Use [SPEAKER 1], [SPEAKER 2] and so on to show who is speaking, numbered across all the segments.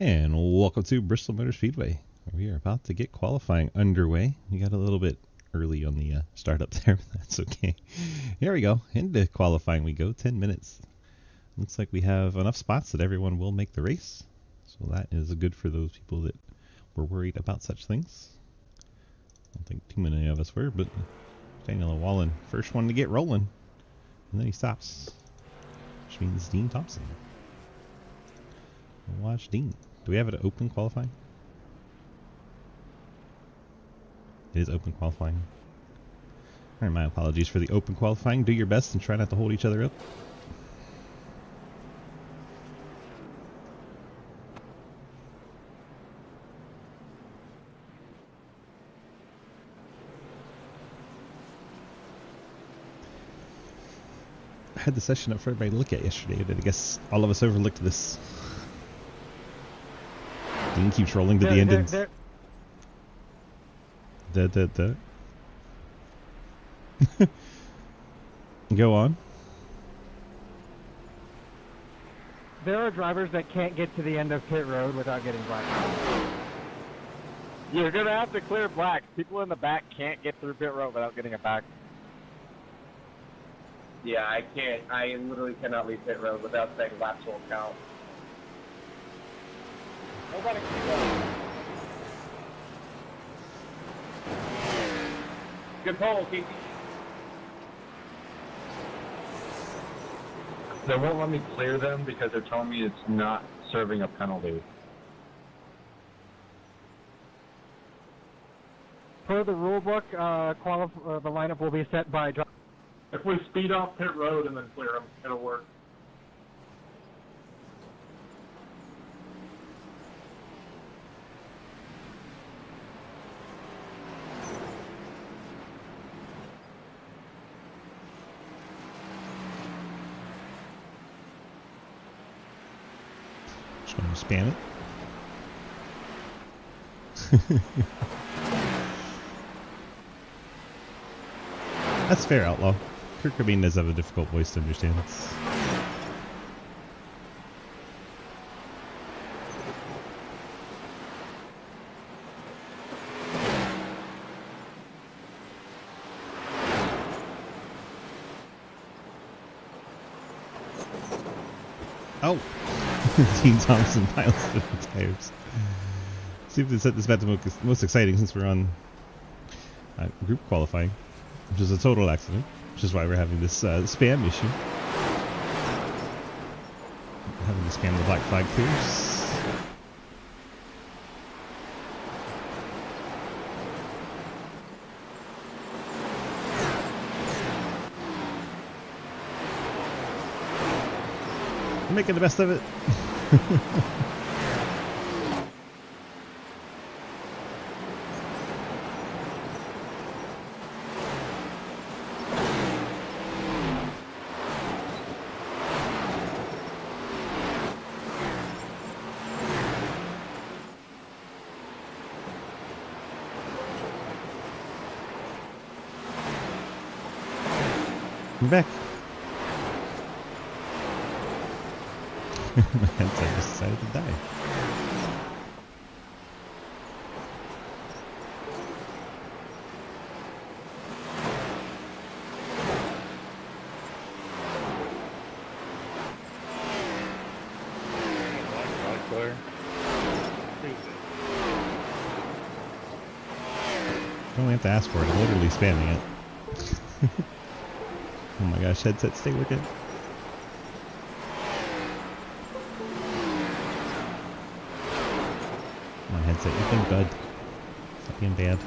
[SPEAKER 1] And welcome to Bristol Motor Speedway. We are about to get qualifying underway. We got a little bit early on the startup there, but that's okay. Here we go. Into qualifying we go. 10 minutes. Looks like we have enough spots that everyone will make the race. So that is good for those people that were worried about such things. I don't think too many of us were, but Daniel Wallen, first one to get rolling. And then he stops, which means Dean Thompson. We'll watch Dean. Do we have it open qualifying? It is open qualifying. Alright, my apologies for the open qualifying. Do your best and try not to hold each other up. I had the session up for everybody to look at yesterday, but I guess all of us overlooked this. Dean keeps rolling to the end. Go on.
[SPEAKER 2] There are drivers that can't get to the end of pit road without getting black.
[SPEAKER 3] You're going to have to clear black. People in the back can't get through pit road without getting a back.
[SPEAKER 4] Yeah, I can't. I literally cannot leave pit road without saying laps won't count. Nobody can go. Good pole, Casey.
[SPEAKER 5] They won't let me clear them because they're telling me it's not serving a penalty.
[SPEAKER 2] Per the rule book, the lineup will be set by driver.
[SPEAKER 4] If we speed off pit road and then clear them, it'll work.
[SPEAKER 1] Just going to spam it. That's fair, Outlaw. Kurt Cobain does have a difficult voice to understand. Oh! Dean Thompson piles the tires. See if they set this about the most exciting since we're on group qualifying, which is a total accident, which is why we're having this spam issue. Having to spam the black flag clears. I'm making the best of it. I'm back. My headset just decided to die. Don't have to ask for it. I'm literally spamming it. Oh my gosh, headset, stay working. Come on, headset, you've been good. Stop being bad.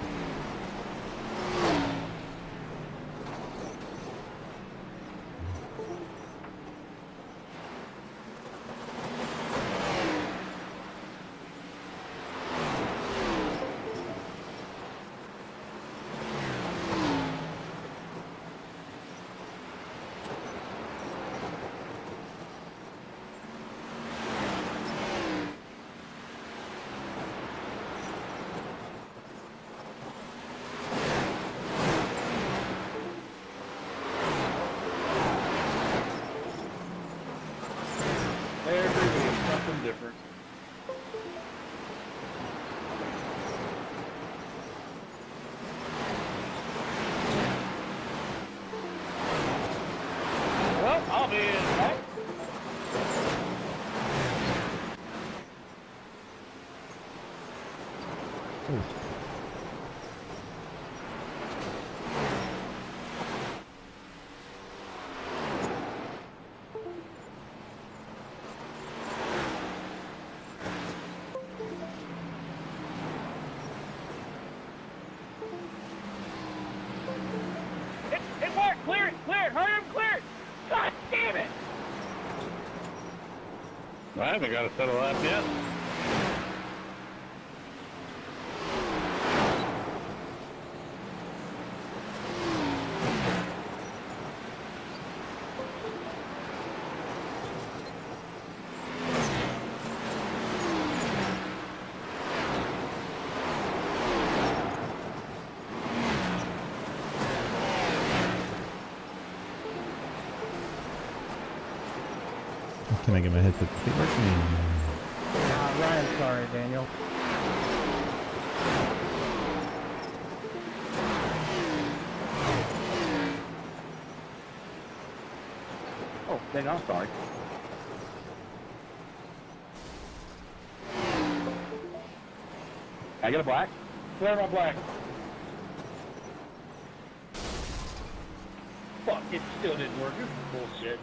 [SPEAKER 5] I haven't got a set of laps yet.
[SPEAKER 1] Can I get my headset to keep working?
[SPEAKER 2] Ryan, sorry, Daniel.
[SPEAKER 3] Oh, dang, I'm sorry. I get a black?
[SPEAKER 4] Clear my black. Fuck, it still didn't work. This is bullshit.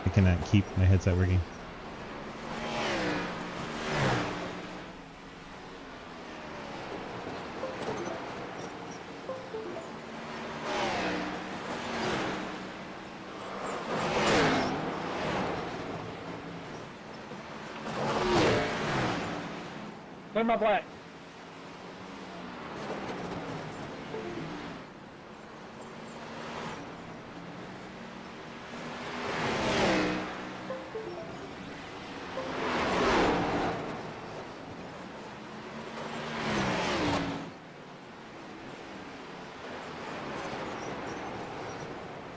[SPEAKER 1] I cannot keep my headset working.
[SPEAKER 4] Clear my black.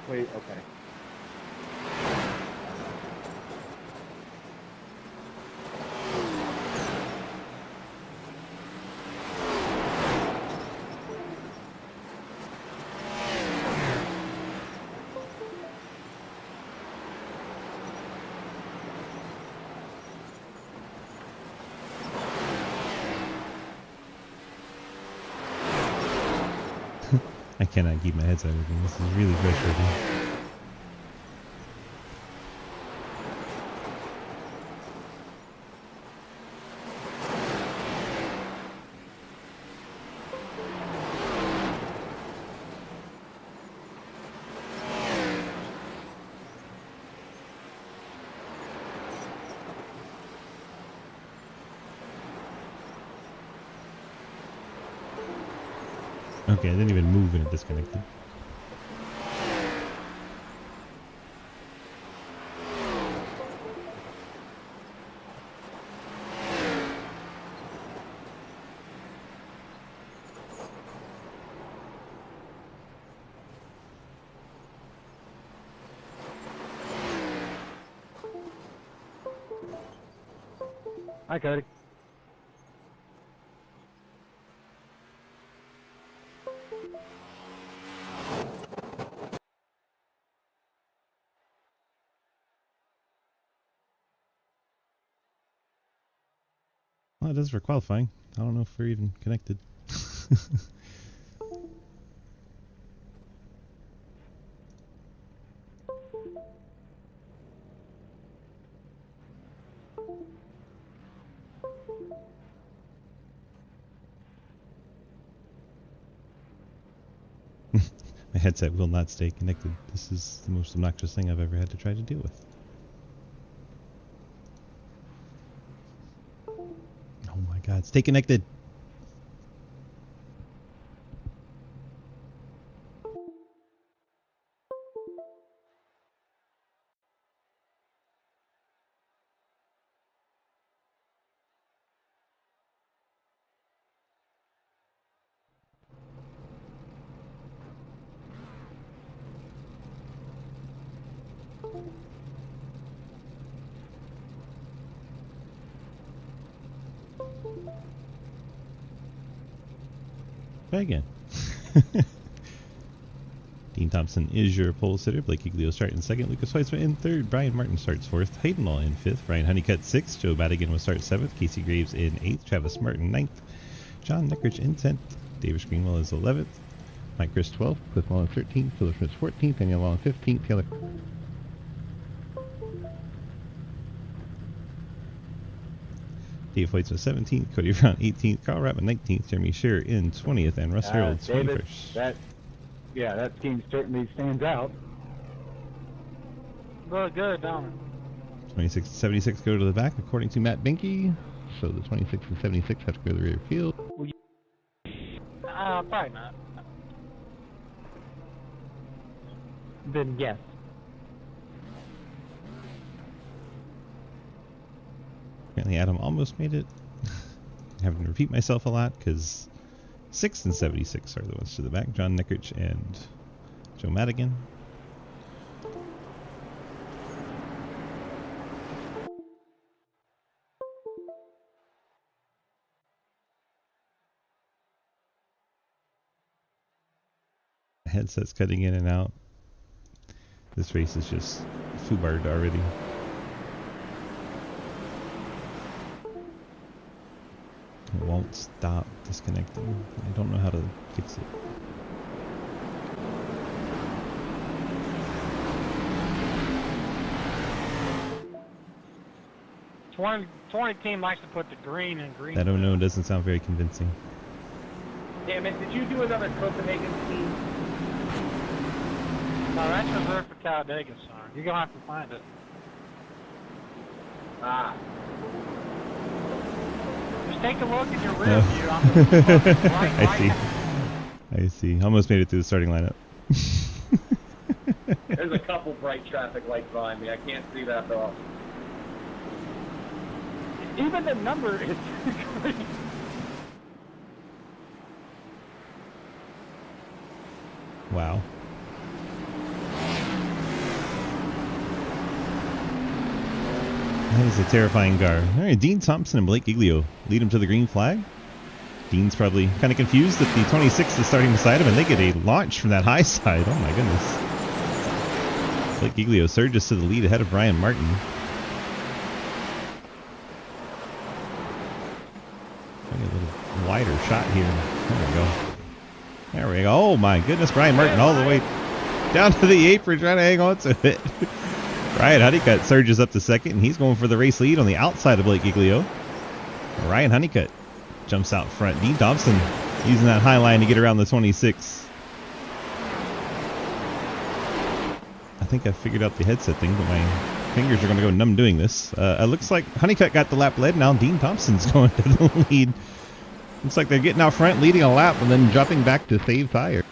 [SPEAKER 3] Wait, okay.
[SPEAKER 1] I cannot keep my headset working. This is really frustrating. Okay, I didn't even move and it disconnected.
[SPEAKER 2] Hi, Cody.
[SPEAKER 1] Well, it does for qualifying. I don't know if we're even connected. My headset will not stay connected. This is the most obnoxious thing I've ever had to try to deal with. Oh my god, stay connected! Try again. Dean Thompson is your pole sitter. Blake Giglio starting second. Lucas Weissman in third. Brian Martin starts fourth. Hayden Law in fifth. Ryan Honeycutt sixth. Joe Madigan will start seventh. Casey Graves in eighth. Travis Martin ninth. John Nickrich in 10th. Davis Greenwell is 11th. Mike Chris 12th. Cliff Mullen 13th. Philip Schmitz 14th. Daniel Long 15th. Taylor Dave Hoyts was 17th, Cody Brown 18th, Carl Rattman 19th, Jeremy Shearer in 20th, and Russ Harold 21st.
[SPEAKER 2] That team certainly stands out.
[SPEAKER 6] Look good, don't it?
[SPEAKER 1] 26 and 76 go to the back, according to Matt Binky. So the 26 and 76 have to go to the rear field.
[SPEAKER 6] Probably not.
[SPEAKER 2] Then yes.
[SPEAKER 1] Apparently Adam almost made it. I'm having to repeat myself a lot because 6 and 76 are the ones to the back. John Nickrich and Joe Madigan. Headsets cutting in and out. This race is just foobarred already. It won't stop disconnecting. I don't know how to fix it.
[SPEAKER 6] Twenty team likes to put the green in green.
[SPEAKER 1] That oh no doesn't sound very convincing.
[SPEAKER 4] Damn it, did you do another Copenhagen team?
[SPEAKER 6] No, that's reserved for Talladega, son. You're gonna have to find it.
[SPEAKER 4] Ah.
[SPEAKER 6] Just take a look in your rear
[SPEAKER 1] No.
[SPEAKER 6] view. On the right,
[SPEAKER 1] I see. I see. Almost made it through the starting lineup.
[SPEAKER 4] There's a couple bright traffic lights behind me. I can't see that though.
[SPEAKER 6] Even the number is green.
[SPEAKER 1] Wow. That is a terrifying car. All right, Dean Thompson and Blake Giglio lead him to the green flag. Dean's probably kind of confused that the 26 is starting beside him, and they get a launch from that high side. Oh my goodness. Blake Giglio surges to the lead ahead of Brian Martin. Maybe a little wider shot here. There we go. There we go. Oh my goodness, Brian Martin all the way down to the apron trying to hang on to it. Ryan Honeycutt surges up to second, and he's going for the race lead on the outside of Blake Giglio. Ryan Honeycutt jumps out front. Dean Thompson using that high line to get around the 26. I think I figured out the headset thing, but my fingers are going to go numb doing this. It looks like Honeycutt got the lap led. Now Dean Thompson's going to the lead. Looks like they're getting out front, leading a lap, and then dropping back to save tire.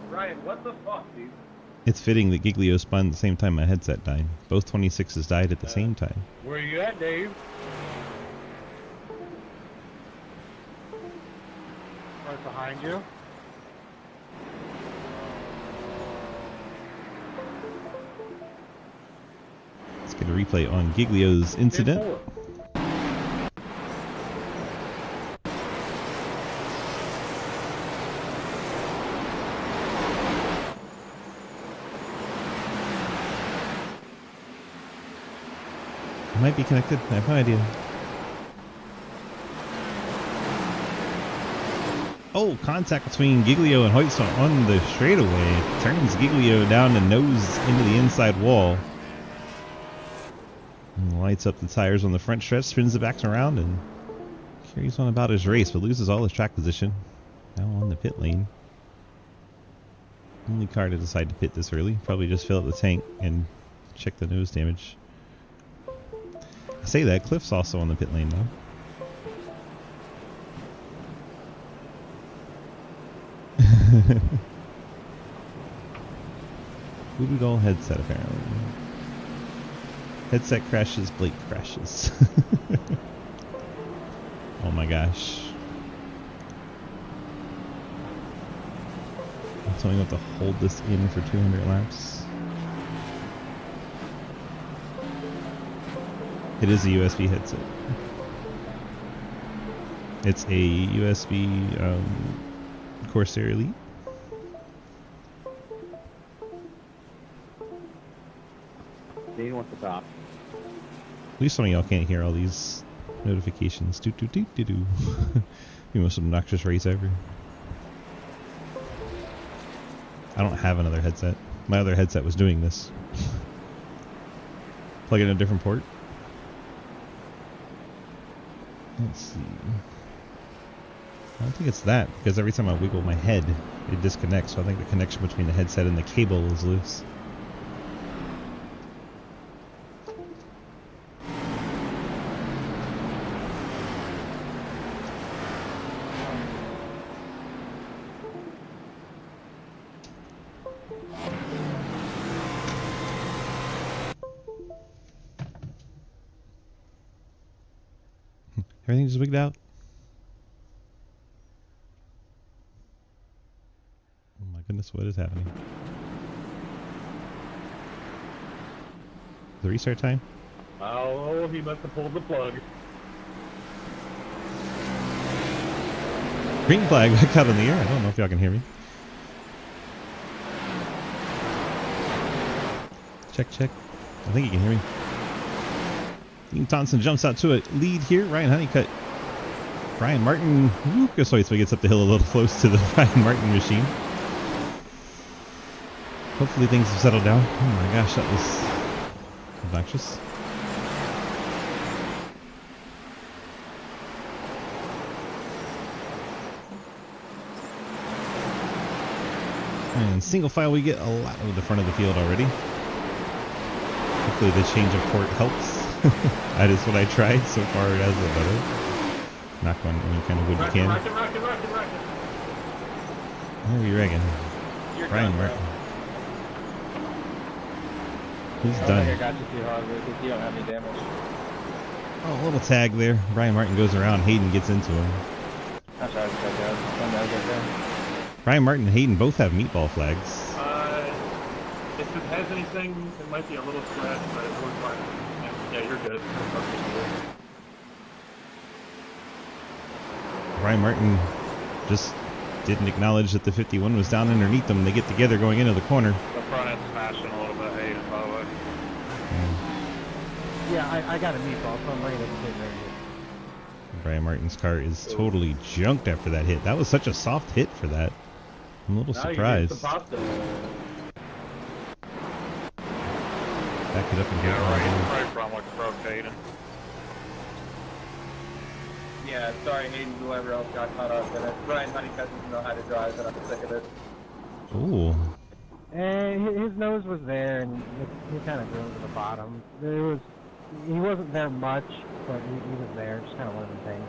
[SPEAKER 4] Ryan, what the fuck, dude?
[SPEAKER 1] It's fitting that Giglio spun at the same time my headset died. Both 26s died at the same time.
[SPEAKER 6] Where you at, Dave? Right behind you.
[SPEAKER 1] Let's get a replay on Giglio's incident. might be connected. I have no idea. Oh, contact between Giglio and Hoytson on the straightaway. Turns Giglio down and nose into the inside wall. And lights up the tires on the front stretch, spins the backs around, and carries on about his race, but loses all his track position. Now on the pit lane. Only car to decide to pit this early. Probably just fill up the tank and check the nose damage. I say that, Cliff's also on the pit lane though. Voodoo doll headset apparently. Headset crashes, Blake crashes. Oh my gosh. So I'm going to have to hold this in for 200 laps. It is a USB headset. It's a USB Corsair Elite.
[SPEAKER 3] Dean wants to stop.
[SPEAKER 1] At least some of y'all can't hear all these notifications. Doo doo doo doo doo. The most obnoxious race ever. I don't have another headset. My other headset was doing this. Plug in a different port. Let's see. I don't think it's that, because every time I wiggle my head, it disconnects. So I think the connection between the headset and the cable is loose. Everything just wigged out. Oh my goodness, what is happening? The restart time?
[SPEAKER 3] Oh, he must have pulled the plug.
[SPEAKER 1] Green flag back out in the air. I don't know if y'all can hear me. Check, check. I think you can hear me. Dean Thompson jumps out to a lead here. Ryan Honeycutt. Brian Martin. Lucas Hoytsman gets up the hill a little close to the Brian Martin machine. Hopefully things have settled down. Oh my gosh, that was obnoxious. And single file, we get a lot of the front of the field already. Hopefully the change of port helps. That is what I tried. So far it hasn't better. Knock on any kind of wood you can.
[SPEAKER 3] Rocket.
[SPEAKER 1] What are you reckon? Brian Martin. He's done.
[SPEAKER 3] I think I got you too hard because you don't have any damage.
[SPEAKER 1] Oh, a little tag there. Brian Martin goes around. Hayden gets into him.
[SPEAKER 3] That's how it's going.
[SPEAKER 1] Brian Martin and Hayden both have meatball flags.
[SPEAKER 6] If it has anything, it might be a little scratch, but it works fine. Yeah, you're good.
[SPEAKER 1] Brian Martin just didn't acknowledge that the 51 was down underneath them. They get together going into the corner.
[SPEAKER 6] The front end's smashing a little bit, Hayden, by the way.
[SPEAKER 2] Yeah, I got a meatball, so I'm bringing it to there.
[SPEAKER 1] Brian Martin's car is totally junked after that hit. That was such a soft hit for that. I'm a little surprised. Back it up and get it
[SPEAKER 6] right from like a broke Hayden.
[SPEAKER 4] Yeah, sorry, Hayden, whoever else got caught up in it. Brian Honeycutt doesn't know how to drive, and I'm sick of it.
[SPEAKER 1] Ooh.
[SPEAKER 2] And his nose was there, and he kind of drove to the bottom. He wasn't there much, but he was there. Just kind of one of the things.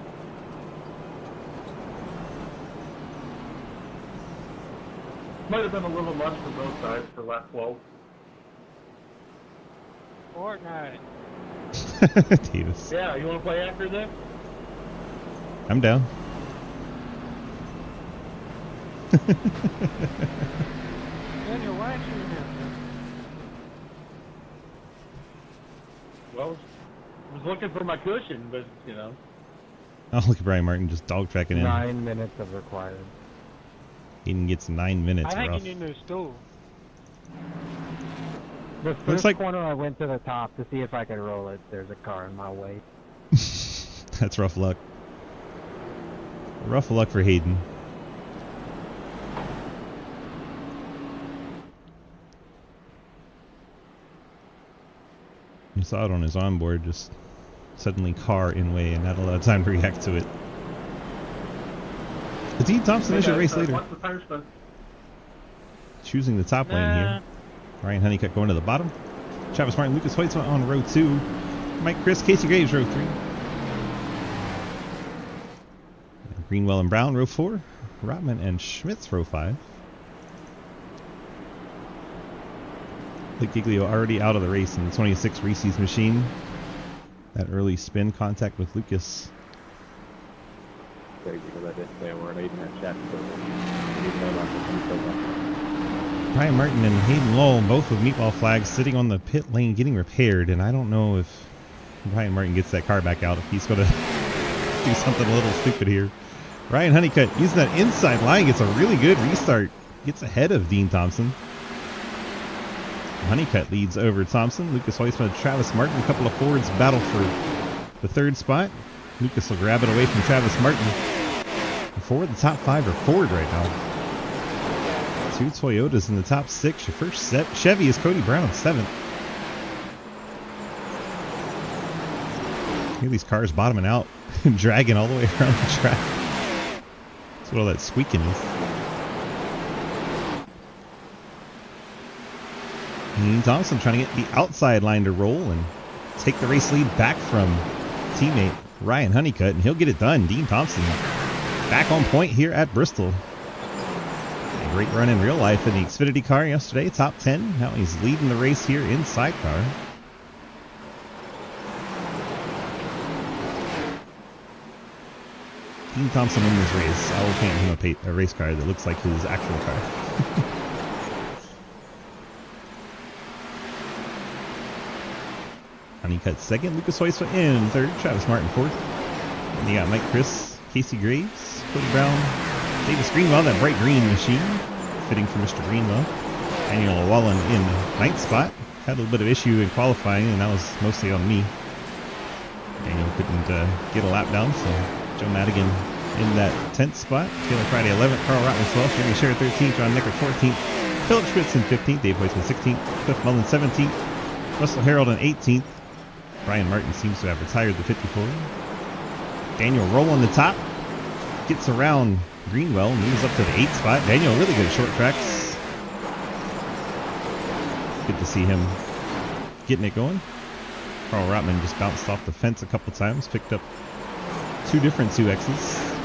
[SPEAKER 6] Might have been a little much for both sides for lap 12. Fortnite.
[SPEAKER 1] Davis.
[SPEAKER 3] Yeah, you want to play after this?
[SPEAKER 1] I'm down.
[SPEAKER 6] Daniel, why aren't you in here?
[SPEAKER 3] Well, I was looking for my cushion, but, you know.
[SPEAKER 1] Oh, look at Brian Martin just dog tracking in.
[SPEAKER 2] 9 minutes of required.
[SPEAKER 1] Hayden gets 9 minutes.
[SPEAKER 6] I
[SPEAKER 1] rough.
[SPEAKER 6] think you need a new stool.
[SPEAKER 2] The
[SPEAKER 1] Looks
[SPEAKER 2] first
[SPEAKER 1] like-
[SPEAKER 2] corner I went to the top to see if I could roll it. There's a car in my way.
[SPEAKER 1] That's rough luck. Rough luck for Hayden. You saw it on his onboard, just suddenly car in way and not a lot of time to react to it. The Dean Thompson issue race later.
[SPEAKER 6] What's the tire spin?
[SPEAKER 1] Choosing the top lane here. Ryan Honeycutt going to the bottom. Travis Martin, Lucas Hoytsma on row 2. Mike Chris, Casey Graves, row 3. Greenwell and Brown, row 4. Rotman and Schmitz, row 5. Lee Giglio already out of the race in the 26 Reese's machine. That early spin contact with Lucas. Ryan Martin and Hayden Lowell, both with meatball flags, sitting on the pit lane getting repaired, and I don't know if Ryan Martin gets that car back out, if he's going to do something a little stupid here. Ryan Honeycutt using that inside line, gets a really good restart, gets ahead of Dean Thompson. Honeycutt leads over Thompson. Lucas Hoytsma, Travis Martin, a couple of Fords battle for the third spot. Lucas will grab it away from Travis Martin. Ford, the top 5 are Ford right now. 2 Toyotas in the top 6. Your first Chevy is Cody Brown, 7th. Look at these cars bottoming out and dragging all the way around the track. That's what all that squeaking is. Dean Thompson trying to get the outside line to roll and take the race lead back from teammate Ryan Honeycutt, and he'll get it done. Dean Thompson back on point here at Bristol. A great run in real life in the Xfinity car yesterday, top 10. Now he's leading the race here in SIDECAR. Dean Thompson in this race. I will paint him a race car that looks like his actual car. Honeycutt second, Lucas Hoytsma in third, Travis Martin fourth. And you got Mike Chris, Casey Graves, Cody Brown, Davis Greenwell, that bright green machine, fitting for Mr. Greenwell. Daniel Wallen in ninth spot. Had a little bit of issue in qualifying, and that was mostly on me. Daniel couldn't get a lap down, so Joe Madigan in that 10th spot. Taylor Friday 11th, Carl Rotman 12th, Jeremy Sherritt 13th, John Neckert 14th, Philip Schmitz in 15th, Dave Hoytsman 16th, Cliff Mullen 17th, Russell Harold in 18th. Brian Martin seems to have retired the 54. Daniel Roll on the top. Gets around Greenwell, moves up to the 8th spot. Daniel really good at short tracks. Good to see him getting it going. Carl Rotman just bounced off the fence a couple times. Picked up 2 different 2Xs.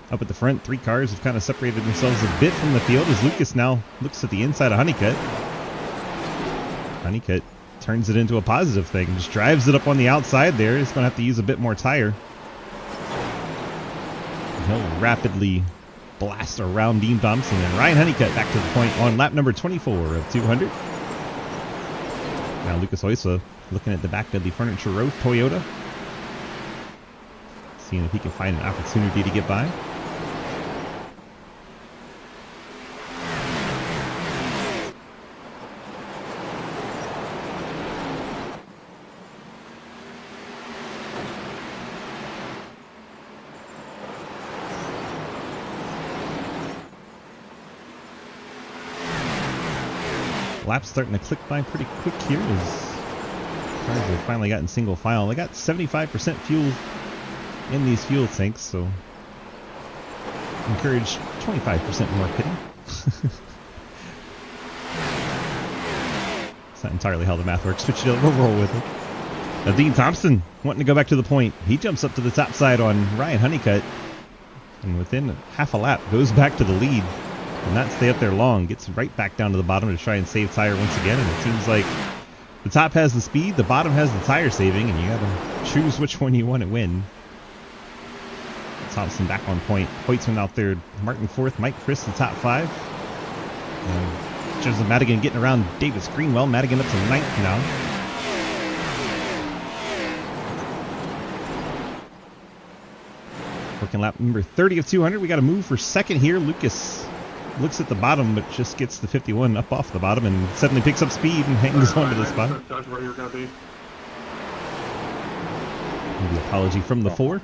[SPEAKER 1] Up at the front, 3 cars have kind of separated themselves a bit from the field as Lucas now looks at the inside of Honeycutt. Honeycutt turns it into a positive thing. Just drives it up on the outside there. He's going to have to use a bit more tire. He'll rapidly blast around Dean Thompson, and Ryan Honeycutt back to the point on lap number 24 of 200. Now Lucas Hoytsma looking at the back of the Furniture Row Toyota, seeing if he can find an opportunity to get by. Laps starting to click by pretty quick here as cars have finally gotten single file. They got 75% fuel in these fuel tanks, so encourage 25% more pitting. It's not entirely how the math works, but we'll roll with it. Now Dean Thompson wanting to go back to the point. He jumps up to the top side on Ryan Honeycutt, and within half a lap goes back to the lead. And not stay up there long, gets right back down to the bottom to try and save tire once again. And it seems like the top has the speed, the bottom has the tire saving, and you gotta choose which one you want to win. Thompson back on point. Hoytsman out there, Martin fourth, Mike Chris the top 5. Joseph Madigan getting around Davis Greenwell. Madigan up to 9th now. Working lap number 30 of 200. We got a move for second here. Lucas looks at the bottom, but just gets the 51 up off the bottom and suddenly picks up speed and hangs on to the spot.
[SPEAKER 6] That's where you're going to be.
[SPEAKER 1] The apology from the 4.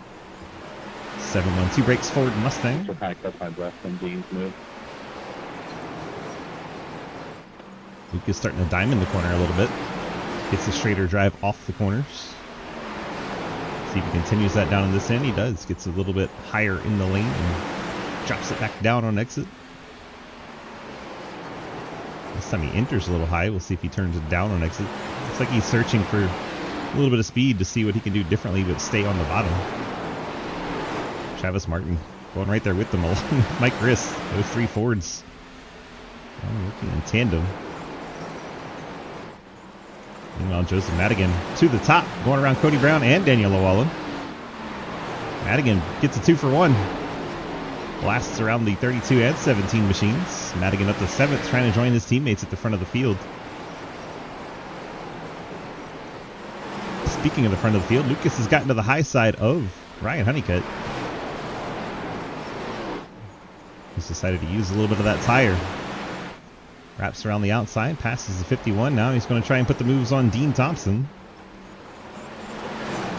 [SPEAKER 1] 712 breaks forward Mustang.
[SPEAKER 5] That's my breath when Dean's move.
[SPEAKER 1] Luke is starting to diamond the corner a little bit. Gets the straighter drive off the corners. See if he continues that down in this end. He does. Gets a little bit higher in the lane and drops it back down on exit. This time he enters a little high. We'll see if he turns it down on exit. Looks like he's searching for a little bit of speed to see what he can do differently but stay on the bottom. Travis Martin going right there with them along with Mike Riss. Those 3 Fords working in tandem. Meanwhile, Joseph Madigan to the top, going around Cody Brown and Daniel Llewellyn. Madigan gets a 2 for 1. Blasts around the 32 and 17 machines. Madigan up to 7th, trying to join his teammates at the front of the field. Speaking of the front of the field, Lucas has gotten to the high side of Ryan Honeycutt. He's decided to use a little bit of that tire. Wraps around the outside, passes the 51. Now he's going to try and put the moves on Dean Thompson.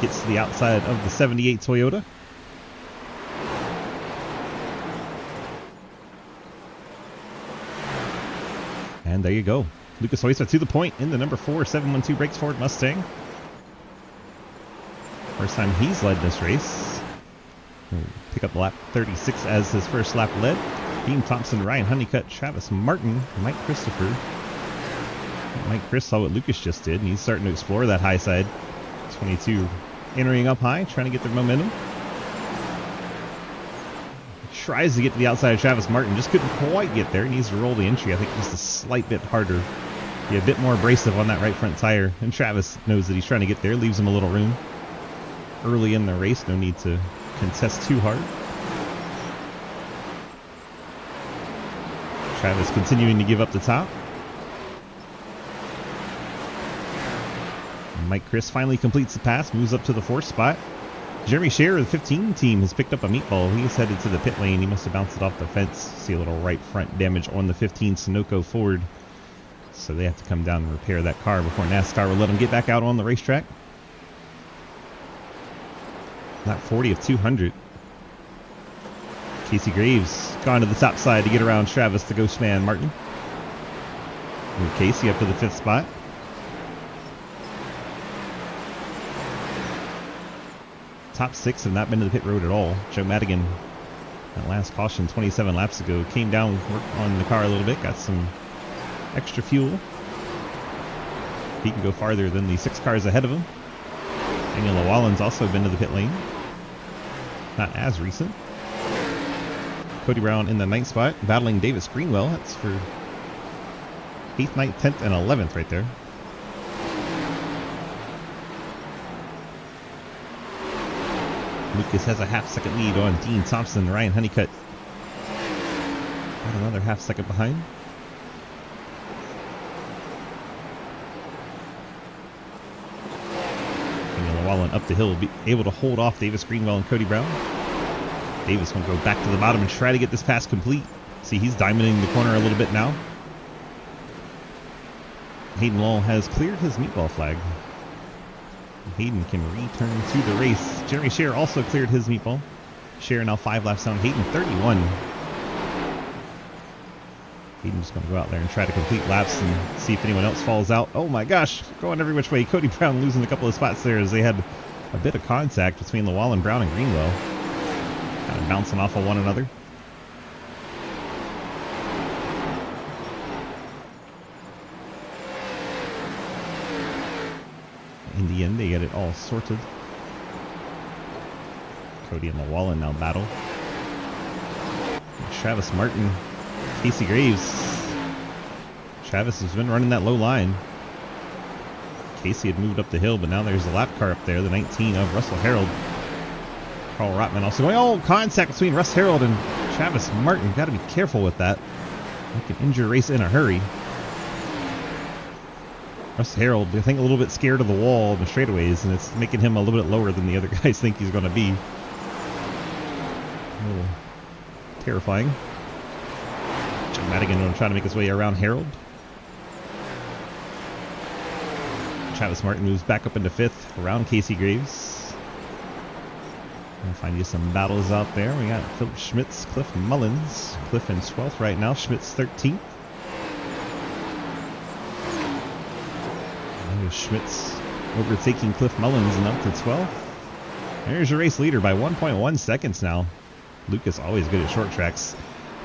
[SPEAKER 1] Gets to the outside of the 78 Toyota. And there you go. Lucas Oyster to the point in the number 4 712 breaks forward Mustang. First time he's led this race. He'll pick up lap 36 as his first lap led. Dean Thompson, Ryan Honeycutt, Travis Martin, Mike Christopher. Mike Chris saw what Lucas just did, and he's starting to explore that high side. 22 entering up high, trying to get their momentum. Tries to get to the outside of Travis Martin, just couldn't quite get there. Needs to roll the entry, I think just a slight bit harder. Be a bit more abrasive on that right front tire. And Travis knows that he's trying to get there, leaves him a little room. Early in the race, no need to contest too hard. Travis continuing to give up the top. Mike Chris finally completes the pass, moves up to the 4th spot. Jeremy Scherer, the 15 team, has picked up a meatball. He is headed to the pit lane. He must have bounced it off the fence. See a little right front damage on the 15 Sunoco Ford. So they have to come down and repair that car before NASCAR will let them get back out on the racetrack. Lap 40 of 200. Casey Graves gone to the top side to get around Travis, the ghost man, Martin. Move Casey up to the 5th spot. Top 6 have not been to the pit road at all. Joe Madigan, that last caution 27 laps ago, came down, worked on the car a little bit, got some extra fuel. He can go farther than the 6 cars ahead of him. Daniel Llewellyn's also been to the pit lane. Not as recent. Cody Brown in the 9th spot, battling Davis Greenwell. That's for 8th, 9th, 10th, and 11th right there. Lucas has a half-second lead on Dean Thompson. Ryan Honeycutt got another half-second behind. Daniel Llewellyn up the hill, be able to hold off Davis Greenwell and Cody Brown. Davis will go back to the bottom and try to get this pass complete. See, he's diamonding the corner a little bit now. Hayden Law has cleared his meatball flag. Hayden can return to the race. Jeremy Scherer also cleared his meatball. Scherer now 5 laps down. Hayden 31. Hayden's going to go out there and try to complete laps and see if anyone else falls out. Oh my gosh, going every which way. Cody Brown losing a couple of spots there as they had a bit of contact between Llewellyn, Brown, and Greenwell. Kind of bouncing off of one another. In the end, they get it all sorted. Cody and Llewellyn now battle. And Travis Martin, Casey Graves. Travis has been running that low line. Casey had moved up the hill, but now there's a lap car up there, the 19 of Russell Harold. Carl Rotman also going, oh, contact between Russ Harold and Travis Martin. Got to be careful with that. You can injure a race in a hurry. Russ Harold, I think, a little bit scared of the wall in the straightaways, and it's making him a little bit lower than the other guys think he's going to be. A little terrifying. Madigan will try to make his way around Harold. Travis Martin moves back up into 5th around Casey Graves. We'll find you some battles out there. We got Philip Schmitz, Cliff Mullins. Cliff in 12th right now, Schmitz 13th. There's Schmitz overtaking Cliff Mullins and up to 12th. There's your race leader by 1.1 seconds now. Lucas always good at short tracks.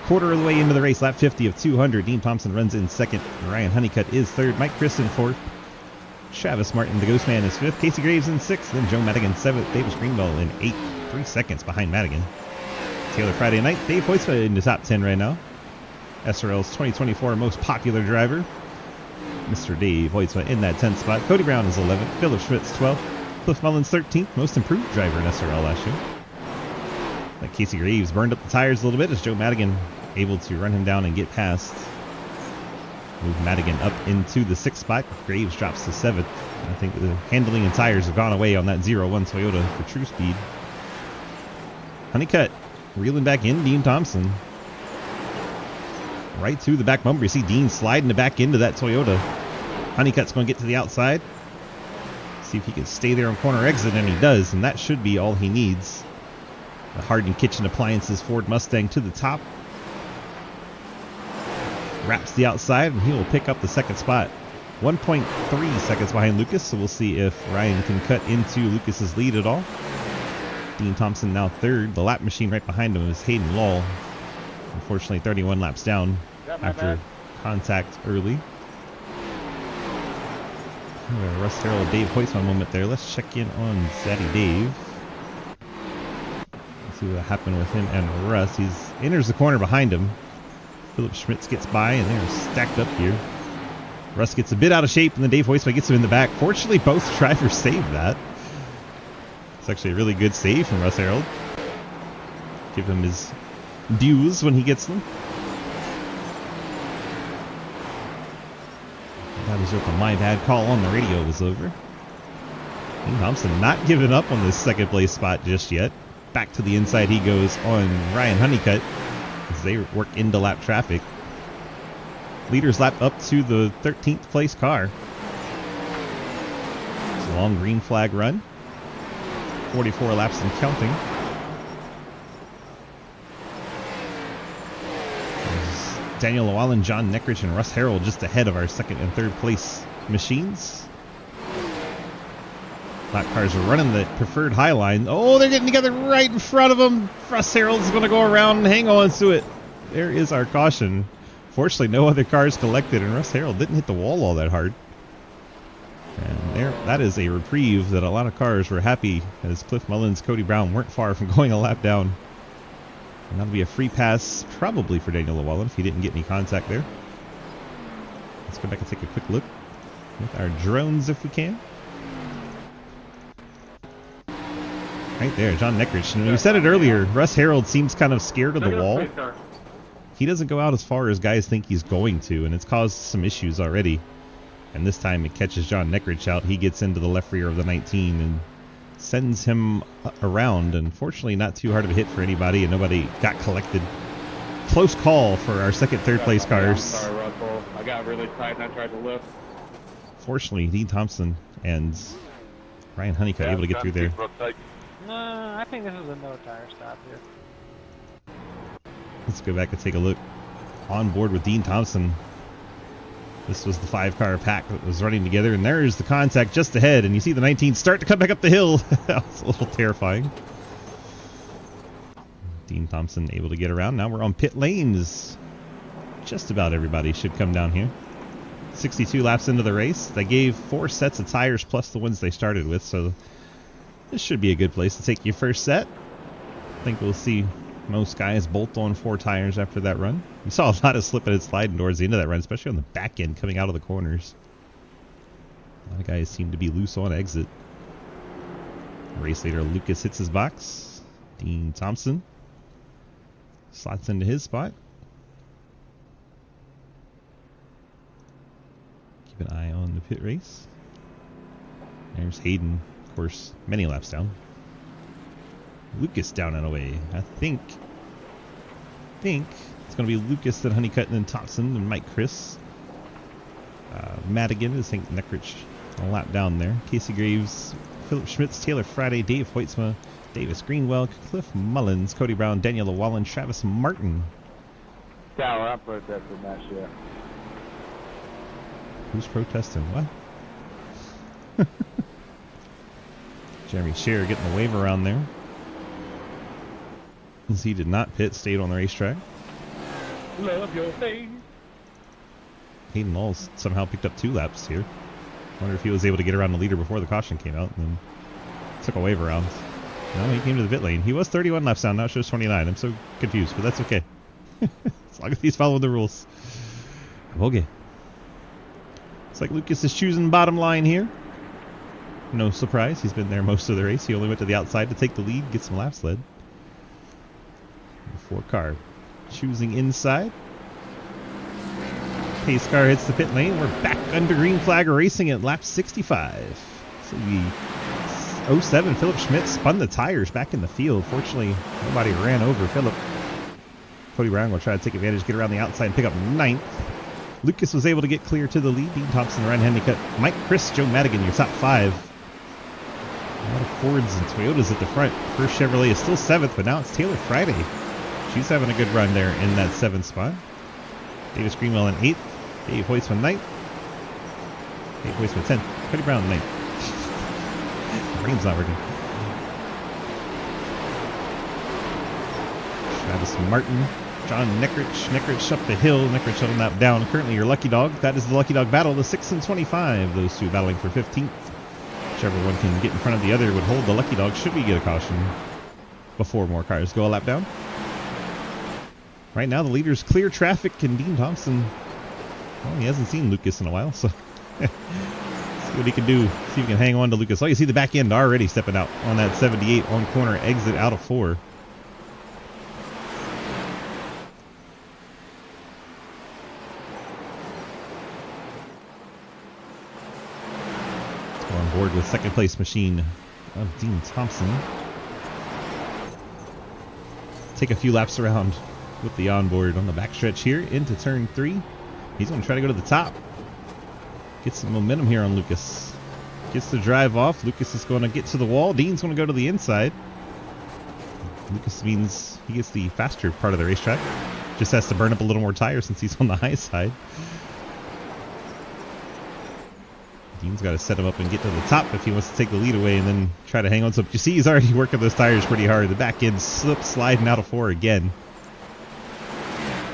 [SPEAKER 1] Quarter of the way into the race, lap 50 of 200. Dean Thompson runs in 2nd. Ryan Honeycutt is 3rd. Mike Christen 4th. Travis Martin, the Ghost Man, is 5th. Casey Graves in 6th. Then Joe Madigan 7th. Davis Greenwell in 8th. 3 seconds behind Madigan. Taylor Friday Night. Dave Hoytsma in the top 10 right now. SRL's 2024 most popular driver. Mr. Dave Hoytsma in that 10th spot. Cody Brown is 11th. Philip Schmitz 12th. Cliff Mullins 13th. Most improved driver in SRL last year. Like Casey Graves burned up the tires a little bit as Joe Madigan able to run him down and get past. Move Madigan up into the 6th spot. Graves drops to 7th. I think the handling and tires have gone away on that 0-1 Toyota for true speed. Honeycutt reeling back in. Dean Thompson. Right through the back bumper. You see Dean sliding back into that Toyota. Honeycutt's going to get to the outside. See if he can stay there on corner exit, and he does, and that should be all he needs. The Hardin Kitchen Appliances Ford Mustang to the top. Wraps the outside, and he will pick up the 2nd spot. 1.3 seconds behind Lucas, so we'll see if Ryan can cut into Lucas's lead at all. Dean Thompson now 3rd. The lap machine right behind him is Hayden Law. Unfortunately, 31 laps down after contact early. Russ Terrell, Dave Hoytsma moment there. Let's check in on Zaddy Dave. Let's see what happened with him and Russ. He enters the corner behind him. Philip Schmitz gets by, and they're stacked up here. Russ gets a bit out of shape, and then Dave Hoytsma gets him in the back. Fortunately, both drivers saved that. It's actually a really good save from Russ Harold. Give him his dues when he gets them. That was what the my bad call on the radio was over. Dean Thompson not giving up on this 2nd place spot just yet. Back to the inside he goes on Ryan Honeycutt as they work into lap traffic. Leaders lap up to the 13th place car. It's a long green flag run. 44 laps and counting. Daniel Llewellyn, John Neckrich, and Russ Harold just ahead of our 2nd and 3rd place machines. Lap cars are running the preferred high line. Oh, they're getting together right in front of them. Russ Harold's going to go around and hang on to it. There is our caution. Fortunately, no other cars collected, and Russ Harold didn't hit the wall all that hard. And there, that is a reprieve that a lot of cars were happy as Cliff Mullins, Cody Brown weren't far from going a lap down. And that'll be a free pass probably for Daniel Llewellyn if he didn't get any contact there. Let's go back and take a quick look with our drones if we can. Right there, John Neckrich. And we said it earlier, Russ Harold seems kind of scared of the wall. He doesn't go out as far as guys think he's going to, and it's caused some issues already. And this time it catches John Neckrich out. He gets into the left rear of the 19 and sends him around. Unfortunately, not too hard of a hit for anybody, and nobody got collected. Close call for our 2nd, 3rd place cars.
[SPEAKER 4] Sorry, Russell. I got really tight and I tried to lift.
[SPEAKER 1] Fortunately, Dean Thompson and Ryan Honeycutt able to get through there.
[SPEAKER 2] No, I think this is a no tire stop here.
[SPEAKER 1] Let's go back and take a look. On board with Dean Thompson. This was the 5-car pack that was running together, and there's the contact just ahead, and you see the 19 start to come back up the hill. That was a little terrifying. Dean Thompson able to get around. Now we're on pit lanes. Just about everybody should come down here. 62 laps into the race. They gave 4 sets of tires plus the ones they started with, so this should be a good place to take your first set. I think we'll see most guys bolt on 4 tires after that run. You saw a lot of slipping and sliding towards the end of that run, especially on the back end coming out of the corners. A lot of guys seem to be loose on exit. Race leader Lucas hits his box. Dean Thompson slots into his spot. Keep an eye on the pit race. There's Hayden, of course, many laps down. Lucas down and away. I think It's going to be Lucas, then Honeycutt, and then Thompson, and Mike Chris. Madigan is Hank Neckrich a lap down there. Casey Graves, Philip Schmitz, Taylor Friday, Dave Hoitzma, Davis Greenwell, Cliff Mullins, Cody Brown, Daniel Llewellyn, Travis Martin.
[SPEAKER 3] Tower up right there for that shit.
[SPEAKER 1] Who's protesting? What? Jeremy Scherer getting the wave around there. Since he did not pit, stayed on the racetrack.
[SPEAKER 6] Love your face.
[SPEAKER 1] Hayden Knowles somehow picked up 2 laps here. Wonder if he was able to get around the leader before the caution came out and then took a wave around. No, he came to the pit lane. He was 31 laps down, now it shows 29. I'm so confused, but that's okay. As long as he's following the rules. Okay. Looks like Lucas is choosing bottom line here. No surprise, he's been there most of the race. He only went to the outside to take the lead, get some laps led. 4 car choosing inside. Pace car hits the pit lane. We're back under green flag racing at lap 65. So the 07 Philip Schmidt spun the tires back in the field. Fortunately, nobody ran over Philip. Cody Brown will try to take advantage, get around the outside and pick up 9th. Lucas was able to get clear to the lead. Dean Thompson, Ryan Handicap, Mike Chris, Joe Madigan, your top 5. A lot of Fords and Toyotas at the front. First Chevrolet is still 7th, but now it's Taylor Friday. She's having a good run there in that 7th spot. Davis Greenwell in 8th. Dave Hoitzman 9th. Dave Hoitzman 10th. Cody Brown 9th. The brain's not working. Travis Martin. John Neckrich up the hill. Neckrich on that down. Currently your lucky dog. That is the lucky dog battle. The 6 and 25. Those two battling for 15th. Whichever one can get in front of the other would hold the lucky dog. Should we get a caution before more cars go a lap down? Right now the leader's clear traffic, and Dean Thompson, well, he hasn't seen Lucas in a while, so see what he can do. See if he can hang on to Lucas. Oh, you see the back end already stepping out on that 78 on corner exit out of 4. On board with second place machine of Dean Thompson. Take a few laps around with the onboard on the backstretch here into turn 3. He's going to try to go to the top. Get some momentum here on Lucas. Gets the drive off. Lucas is going to get to the wall. Dean's going to go to the inside. Lucas means he gets the faster part of the racetrack. Just has to burn up a little more tire since he's on the high side. Dean's got to set him up and get to the top if he wants to take the lead away and then try to hang on. So you see he's already working those tires pretty hard. The back end slips sliding out of 4 again.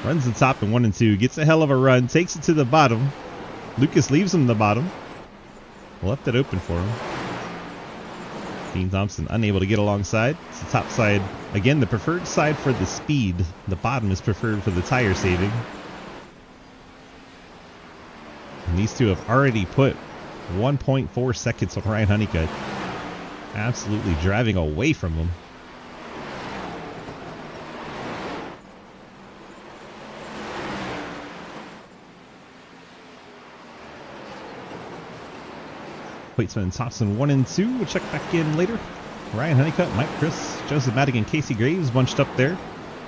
[SPEAKER 1] Runs the top in 1 and 2. Gets a hell of a run. Takes it to the bottom. Lucas leaves him the bottom. Left it open for him. Dean Thompson unable to get alongside. It's the top side. Again, the preferred side for the speed. The bottom is preferred for the tire saving. And these two have already put 1.4 seconds on Ryan Honeycutt. Absolutely driving away from him. Hoitzman and Thompson 1 and 2. We'll check back in later. Ryan Honeycutt, Mike Chris, Joseph Madigan, Casey Graves bunched up there.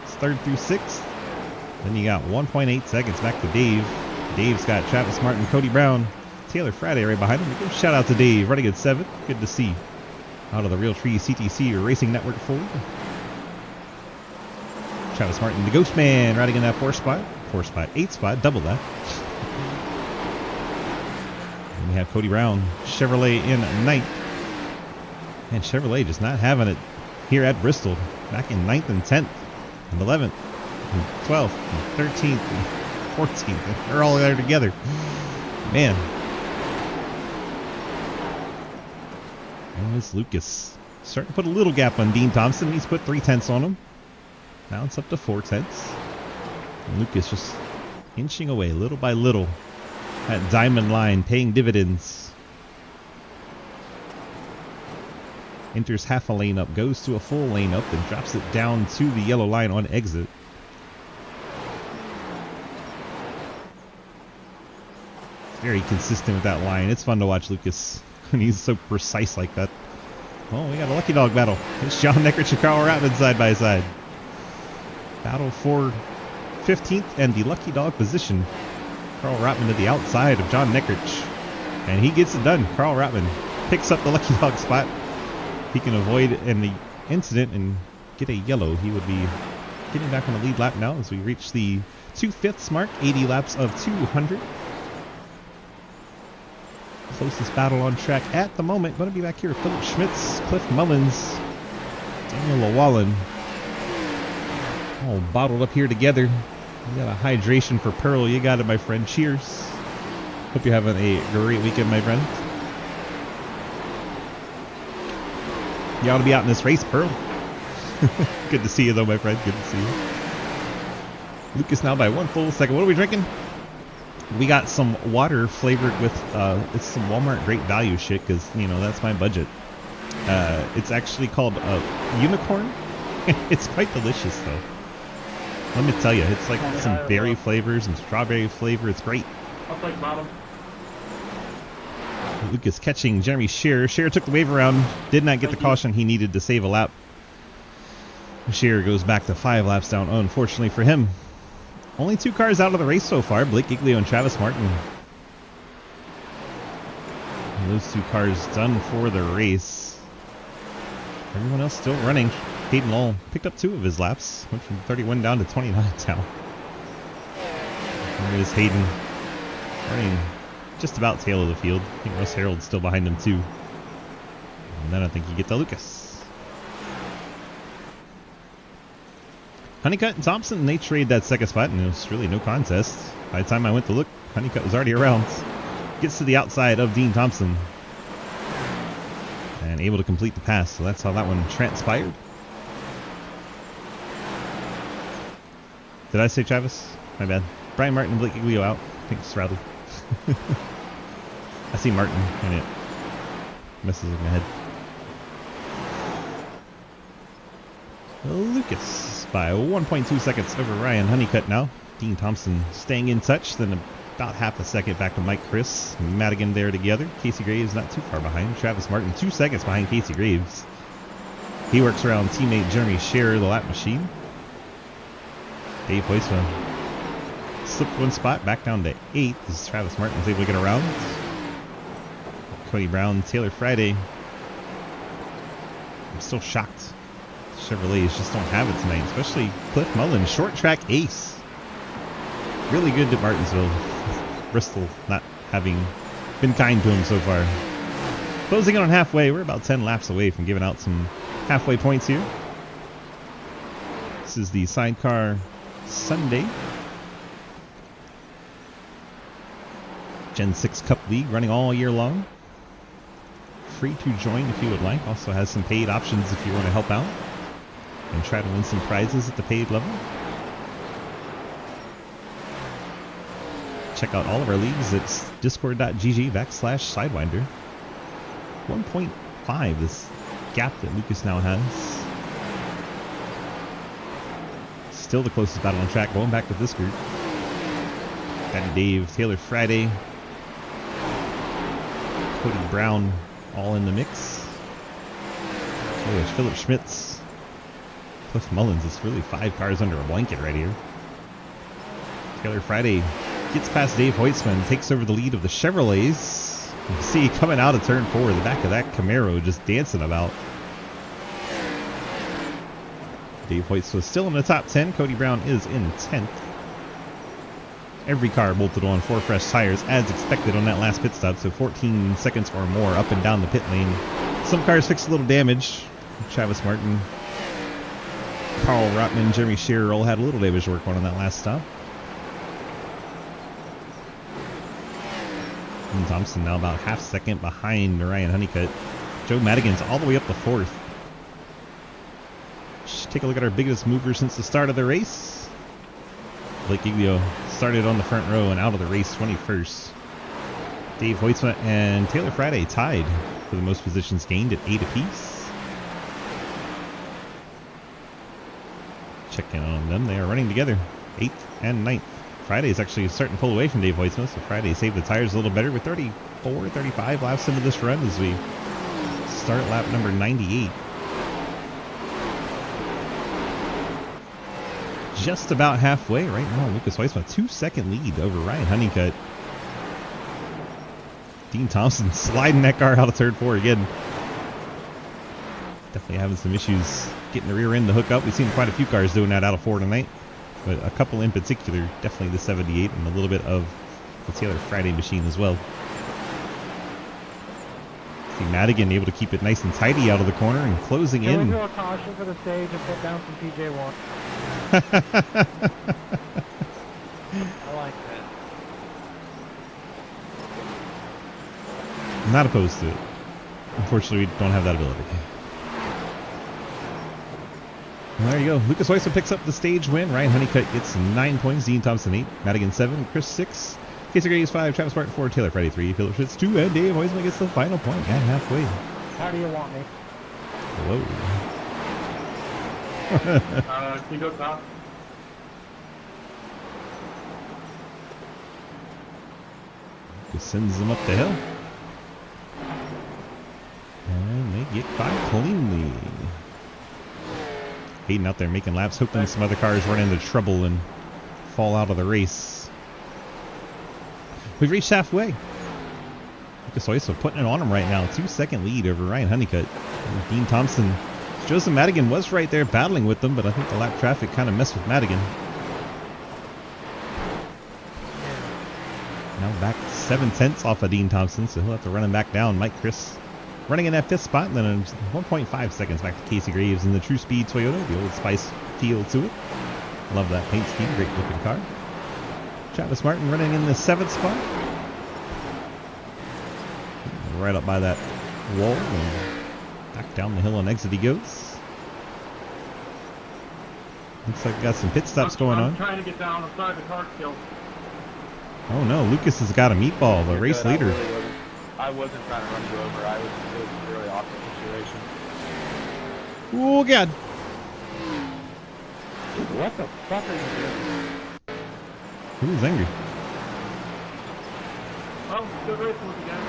[SPEAKER 1] It's 3rd through 6th. Then you got 1.8 seconds back to Dave. Dave's got Travis Martin, Cody Brown, Taylor Friday right behind him. Give a shout out to Dave, running at 7th. Good to see. Out of the Real Tree CTC Racing Network Ford. Travis Martin, the Ghost Man, riding in that 4th spot. 4th spot, 8th spot, double that. And we have Cody Brown, Chevrolet in 9th. And Chevrolet just not having it here at Bristol. Back in 9th and 10th and 11th and 12th and 13th and 14th. They're all there together. Man. And it's Lucas starting to put a little gap on Dean Thompson. He's put 3/10 on him. Now it's up to 4/10. And Lucas just inching away little by little. That diamond line paying dividends. Enters half a lane up, goes to a full lane up, and drops it down to the yellow line on exit. Very consistent with that line. It's fun to watch Lucas when he's so precise like that. Oh, we got a lucky dog battle. It's John Neckrich and Carl Ratman side by side. Battle for 15th and the lucky dog position. Carl Rotman to the outside of John Neckrich. And he gets it done. Carl Rotman picks up the lucky dog spot. He can avoid the incident and get a yellow. He would be getting back on the lead lap now as we reach the 2/5 mark, 80 laps of 200. Closest battle on track at the moment. Going to be back here. Philip Schmitz, Cliff Mullins, Daniel Llewellyn. All bottled up here together. You got a hydration for Pearl. You got it, my friend. Cheers. Hope you're having a great weekend, my friend. You ought to be out in this race, Pearl. Good to see you, though, my friend. Good to see you. Lucas now by 1 full second. What are we drinking? We got some water flavored with it's some Walmart great value shit because, you know, that's my budget. It's actually called Unicorn. It's quite delicious, though. Let me tell you, it's like some berry flavors and strawberry flavor. It's great.
[SPEAKER 6] I'll take bottom.
[SPEAKER 1] Lucas catching Jeremy Scherer. Scherer took the wave around, did not get the caution he needed to save a lap. Scherer goes back to 5 laps down, unfortunately for him. Only 2 cars out of the race so far, Blake Giglio and Travis Martin. And those 2 cars done for the race. Everyone else still running. Hayden Lowell picked up 2 of his laps, went from 31 down to 29 now. There is Hayden running just about tail of the field. I think Russ Harold's still behind him too. And then I think you get to Lucas. Honeycutt and Thompson, they trade that second spot, and it was really no contest. By the time I went to look, Honeycutt was already around. Gets to the outside of Dean Thompson. And able to complete the pass, so that's how that one transpired. Did I say Travis? My bad. Brian Martin and Blake Giglio out. I think it's Radley. I see Martin, and it messes with my head. Lucas by 1.2 seconds over Ryan Honeycutt now. Dean Thompson staying in touch, then about half a second back to Mike Chris. Madigan there together. Casey Graves not too far behind. Travis Martin 2 seconds behind Casey Graves. He works around teammate Jeremy Scherer, the lap machine. Dave Hoisman slipped 1 spot back down to 8 as Travis Martin was able to get around. Cody Brown, Taylor Friday. I'm still shocked Chevrolets just don't have it tonight, especially Cliff Mullen, short track ace. Really good at Martinsville. Bristol not having been kind to him so far. Closing in on halfway, we're about 10 laps away from giving out some halfway points here. This is the Sidecar Sunday Gen 6 Cup League running all year long. Free to join if you would like. Also has some paid options if you want to help out and try to win some prizes at the paid level. Check out all of our leagues at discord.gg/Sidewinder. 1.5 this gap that Lucas now has. Still the closest battle on track, going back with this group. Got Dave, Taylor Friday, Cody Brown all in the mix. Oh, there's Philip Schmitz. Cliff Mullins. It's really 5 cars under a blanket right here. Taylor Friday gets past Dave Hoitzman, takes over the lead of the Chevrolets. You can see coming out of turn 4, the back of that Camaro just dancing about. Dave Hoyts was still in the top 10. Cody Brown is in 10th. Every car bolted on 4 fresh tires as expected on that last pit stop, so 14 seconds or more up and down the pit lane. Some cars fixed a little damage. Travis Martin, Carl Rotman, Jeremy Scherer all had a little damage to work on that last stop. And Thompson now about half second behind Ryan Honeycutt. Joe Madigan's all the way up to 4th. Just take a look at our biggest mover since the start of the race. Blake Giglio started on the front row and out of the race 21st. Dave Hoitzma and Taylor Friday tied for the most positions gained at 8 apiece. Check in on them. They are running together, 8th and 9th. Friday is actually starting to pull away from Dave Hoitzma, so Friday saved the tires a little better with 34, 35 laps into this run as we start lap number 98. just about halfway right now. Lucas Weissman, 2-second lead over Ryan Honeycutt. Dean Thompson sliding that car out of turn 4 again. Definitely having some issues getting the rear end to hook up. We've seen quite a few cars doing that out of 4 tonight, but a couple in particular, definitely the 78 and a little bit of the Taylor Friday machine as well. See Madigan able to keep it nice and tidy out of the corner and closing
[SPEAKER 2] Can
[SPEAKER 1] in.
[SPEAKER 2] we do a caution for the stage and put down some PJ1? I like that.
[SPEAKER 1] I'm not opposed to it. Unfortunately, we don't have that ability. Well, there you go. Lucas Weissman picks up the stage win. Ryan Honeycutt gets 9 points. Dean Thompson 8. Madigan 7. Chris 6. Casey Graves 5. Travis Martin 4. Taylor Friday 3. Philip Schitz 2. And Dave Weissman gets the final point at halfway.
[SPEAKER 2] How do you want me?
[SPEAKER 1] Whoa.
[SPEAKER 6] Can you go top?
[SPEAKER 1] Just sends them up the hill. And they get by cleanly. Hayden out there making laps, hoping some other cars run into trouble and fall out of the race. We've reached halfway. Lucas Weissman putting it on him right now. 2-second lead over Ryan Honeycutt. And Dean Thompson. Joseph Madigan was right there battling with them, but I think the lap traffic kind of messed with Madigan. Now back 7/10 off of Dean Thompson, so he'll have to run him back down. Mike Chris running in that 5th spot, and then 1.5 seconds back to Casey Graves in the True Speed Toyota, the Old Spice feel to it. Love that paint scheme, great looking car. Travis Martin running in the 7th spot. Right up by that wall, and back down the hill on exit he goes. Looks like we got some pit stops going on.
[SPEAKER 6] I'm trying to get down. I'm sorry, the car killed.
[SPEAKER 1] Oh no, Lucas has got a meatball, the race
[SPEAKER 3] Good,
[SPEAKER 1] leader.
[SPEAKER 3] I wasn't trying to run you over. It was a really awkward situation.
[SPEAKER 1] Oh god.
[SPEAKER 2] What the fuck are you doing?
[SPEAKER 1] Who's angry?
[SPEAKER 6] Oh, good racing with again.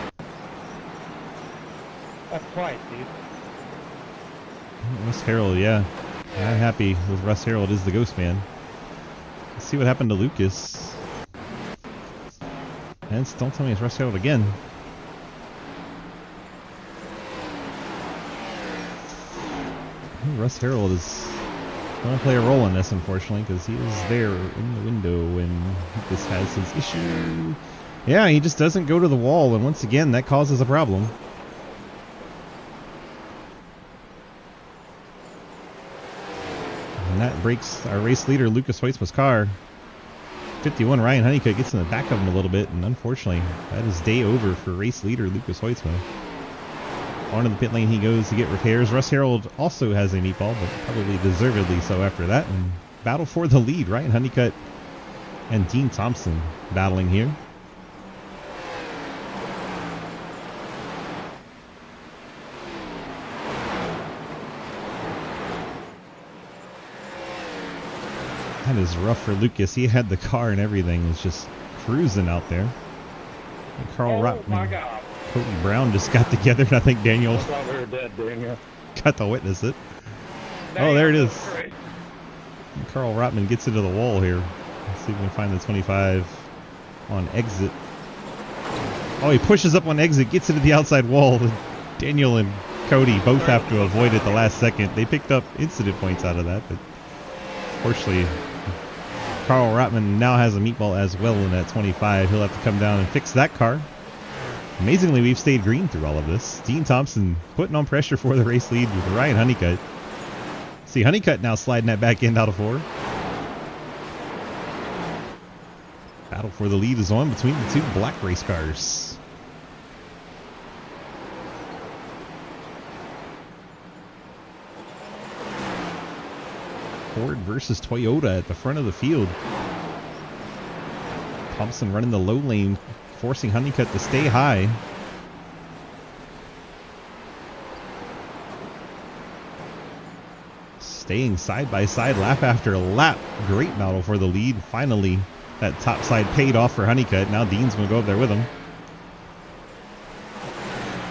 [SPEAKER 2] That's twice, dude.
[SPEAKER 1] Russ Harold, yeah. I'm happy with Russ Harold is the ghost man. Let's see what happened to Lucas. And don't tell me it's Russ Harold again. Russ Harold is going to play a role in this, unfortunately, because he was there in the window when Lucas has his issue. Yeah, he just doesn't go to the wall, and once again, that causes a problem. And that breaks our race leader, Lucas Weissman's car. 51, Ryan Honeycutt gets in the back of him a little bit, and unfortunately, that is day over for race leader Lucas Weissman. On to the pit lane he goes to get repairs. Russ Harold also has a meatball, but probably deservedly so after that. And battle for the lead, Ryan Honeycutt and Dean Thompson battling here. That is rough for Lucas. He had the car and everything, was just cruising out there. And Carl Rotman, Cody Brown just got together, and I think Daniel
[SPEAKER 5] thought we were dead, Daniel.
[SPEAKER 1] got to witness it. Oh, there it is. And Carl Rotman gets into the wall here. Let's see if we can find the 25 on exit. Oh, he pushes up on exit, gets into the outside wall. Daniel and Cody both have to avoid it the last second. They picked up incident points out of that, but fortunately, Carl Rotman now has a meatball as well in that 25. He'll have to come down and fix that car. Amazingly, we've stayed green through all of this. Dean Thompson putting on pressure for the race lead with Ryan Honeycutt. See, Honeycutt now sliding that back end out of 4. Battle for the lead is on between the two black race cars. Ford versus Toyota at the front of the field. Thompson running the low lane, forcing Honeycutt to stay high. Staying side by side, lap after lap. Great battle for the lead. Finally, that top side paid off for Honeycutt. Now Dean's going to go up there with him.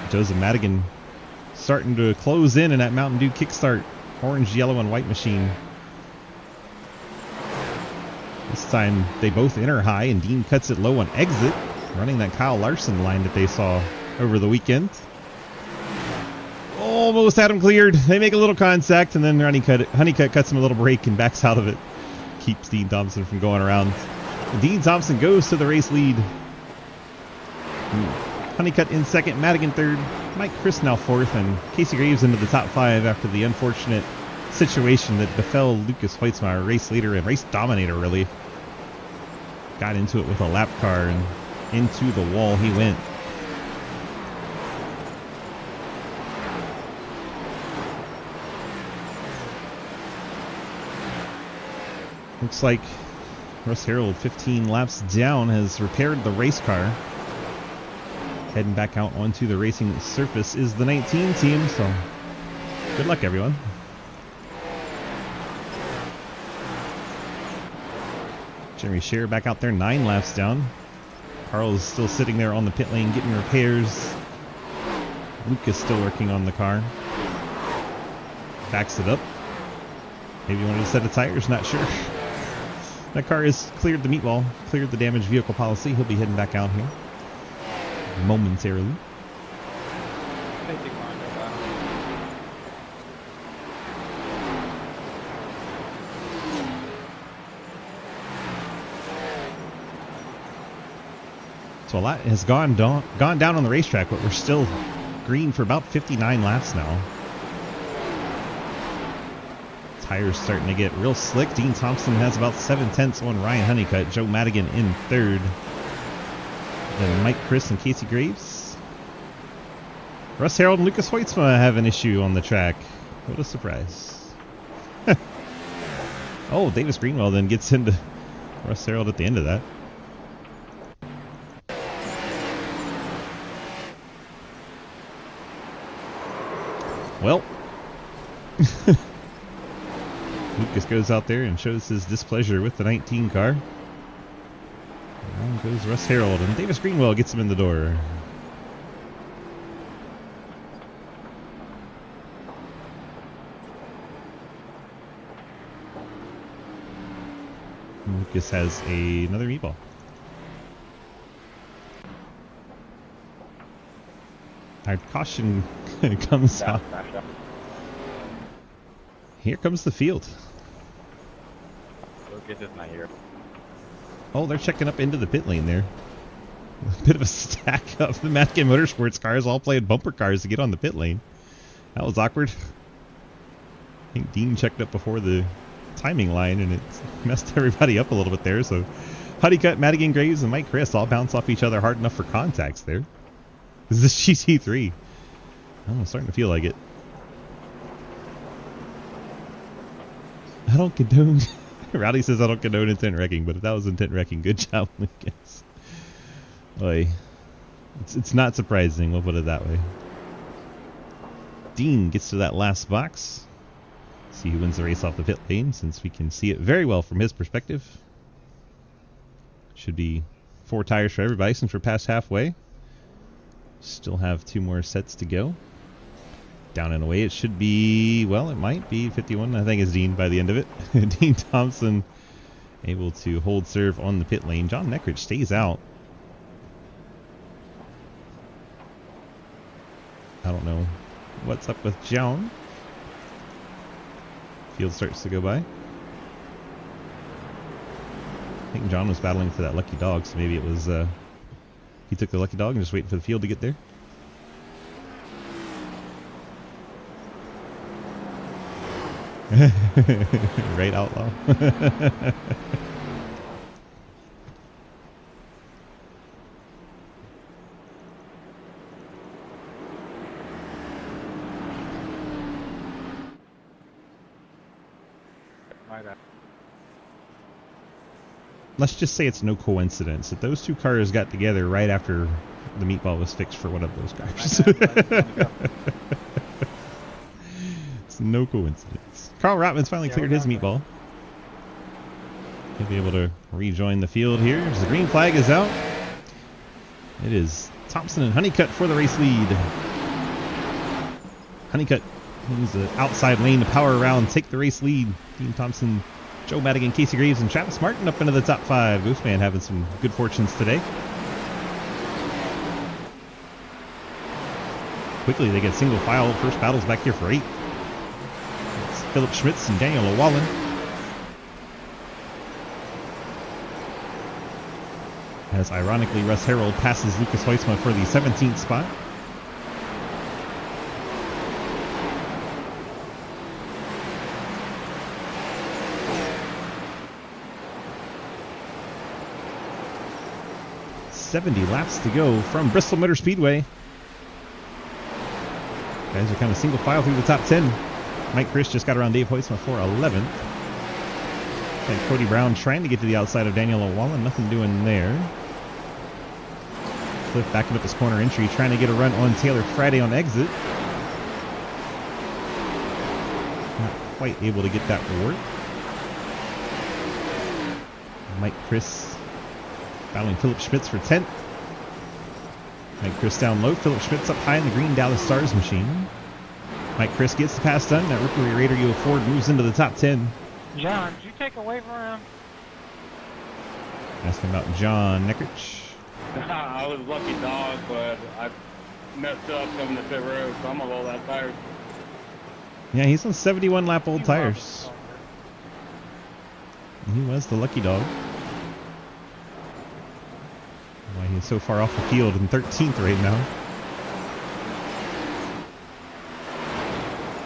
[SPEAKER 1] Joseph Madigan starting to close in that Mountain Dew kickstart. Orange, yellow, and white machine. This time they both enter high, and Dean cuts it low on exit, running that Kyle Larson line that they saw over the weekend. Almost had him cleared. They make a little contact, and then Honeycutt cuts him a little break and backs out of it. Keeps Dean Thompson from going around. And Dean Thompson goes to the race lead. Honeycutt in second, Madigan third, Mike Chris now fourth, and Casey Graves into the top five after the unfortunate situation that befell Lucas Hoitzmeier, race leader and race dominator, really. Got into it with a lap car, and into the wall he went. Looks like Russ Harold, 15 laps down, has repaired the race car. Heading back out onto the racing surface is the 19 team, so good luck, everyone. Jeremy Scherer back out there, 9 laps down. Carl is still sitting there on the pit lane getting repairs. Lucas still working on the car. Backs it up. Maybe wanted a set of tires, not sure. That car has cleared the meat wall, cleared the damaged vehicle policy. He'll be heading back out here momentarily. So a lot has gone down on the racetrack, but we're still green for about 59 laps now. Tires starting to get real slick. Dean Thompson has about 7/10 on Ryan Honeycutt. Joe Madigan in third. Then Mike Chris and Casey Graves. Russ Harold and Lucas Hoitzma have an issue on the track. What a surprise. Oh, Davis Greenwell then gets into Russ Harold at the end of that. Well, Lucas goes out there and shows his displeasure with the 19 car. And goes Russ Harold, and Davis Greenwell gets him in the door. And Lucas has another meatball. Our caution comes out. Here comes the field.
[SPEAKER 3] Lucas is not here.
[SPEAKER 1] Oh, they're checking up into the pit lane there. A bit of a stack of the Madigan Motorsports cars all playing bumper cars to get on the pit lane. That was awkward. I think Dean checked up before the timing line, and it messed everybody up a little bit there. So Honeycutt, Madigan Graves, and Mike Chris all bounce off each other hard enough for contacts there. Is this GT3? Oh, I'm starting to feel like it. I don't condone... Rowdy says I don't condone intent wrecking, but if that was intent wrecking, good job, Lucas. Boy, it's not surprising, we'll put it that way. Dean gets to that last box. See who wins the race off the pit lane, since we can see it very well from his perspective. Should be 4 tires for everybody since we're past halfway. Still have 2 more sets to go. Down and away, it should be, well, it might be 51. I think it's Dean by the end of it. Dean Thompson able to hold serve on the pit lane. John Neckrich stays out. I don't know what's up with John. Field starts to go by. I think John was battling for that lucky dog, so maybe it was he took the lucky dog and just waiting for the field to get there. Right, Outlaw? Let's just say it's no coincidence that those 2 cars got together right after the meatball was fixed for one of those cars. It's no coincidence. Carl Rotman's finally cleared his meatball. He'll be able to rejoin the field here as the green flag is out. It is Thompson and Honeycutt for the race lead. Honeycutt use the outside lane to power around, take the race lead. Dean Thompson Joe Madigan, Casey Graves, and Travis Martin up into the top 5. Ghostman having some good fortunes today. Quickly, they get single file. First battles back here for 8. It's Philip Schmitz and Daniel O'Wallen. As ironically, Russ Harrell passes Lucas Huisma for the 17th spot. .70 laps to go from Bristol Motor Speedway. Guys are kind of single file through the top 10. Mike Chris just got around Dave Huisma for 11th. And Cody Brown trying to get to the outside of Daniel O'Wallen. Nothing doing there. Cliff backing up his corner entry, trying to get a run on Taylor Friday on exit. Not quite able to get that to work. Mike Chris battling Philip Schmitz for 10th. Mike Chris down low. Philip Schmitz up high in the green Dallas Stars machine. Mike Chris gets the pass done. That Rookery Raider Yo Ford moves into the top 10.
[SPEAKER 2] John, did you take a wave around?
[SPEAKER 1] Asking about John Neckrich.
[SPEAKER 7] I was lucky dog, but I messed up coming to pit road, so I'm a little out tired.
[SPEAKER 1] Yeah, he's on 71 lap old tires. And he was the lucky dog. Why he's so far off the field in 13th right now.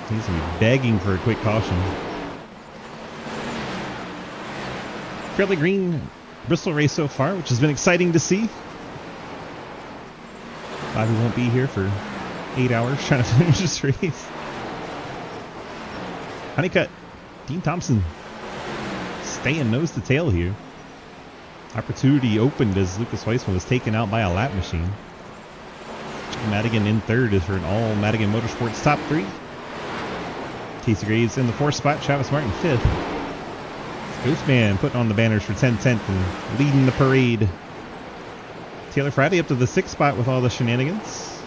[SPEAKER 1] He's going to be begging for a quick caution. Fairly green Bristol race so far, which has been exciting to see. Bobby won't be here for 8 hours trying to finish this race. Honeycutt, Dean Thompson staying nose to tail here. Opportunity opened as Lucas Huisman was taken out by a lap machine. Madigan in 3rd is for an all Madigan Motorsports top 3. Casey Graves in the 4th spot, Travis Martin 5th. Ghostman putting on the banners for 10th and leading the parade. Taylor Friday up to the 6th spot with all the shenanigans.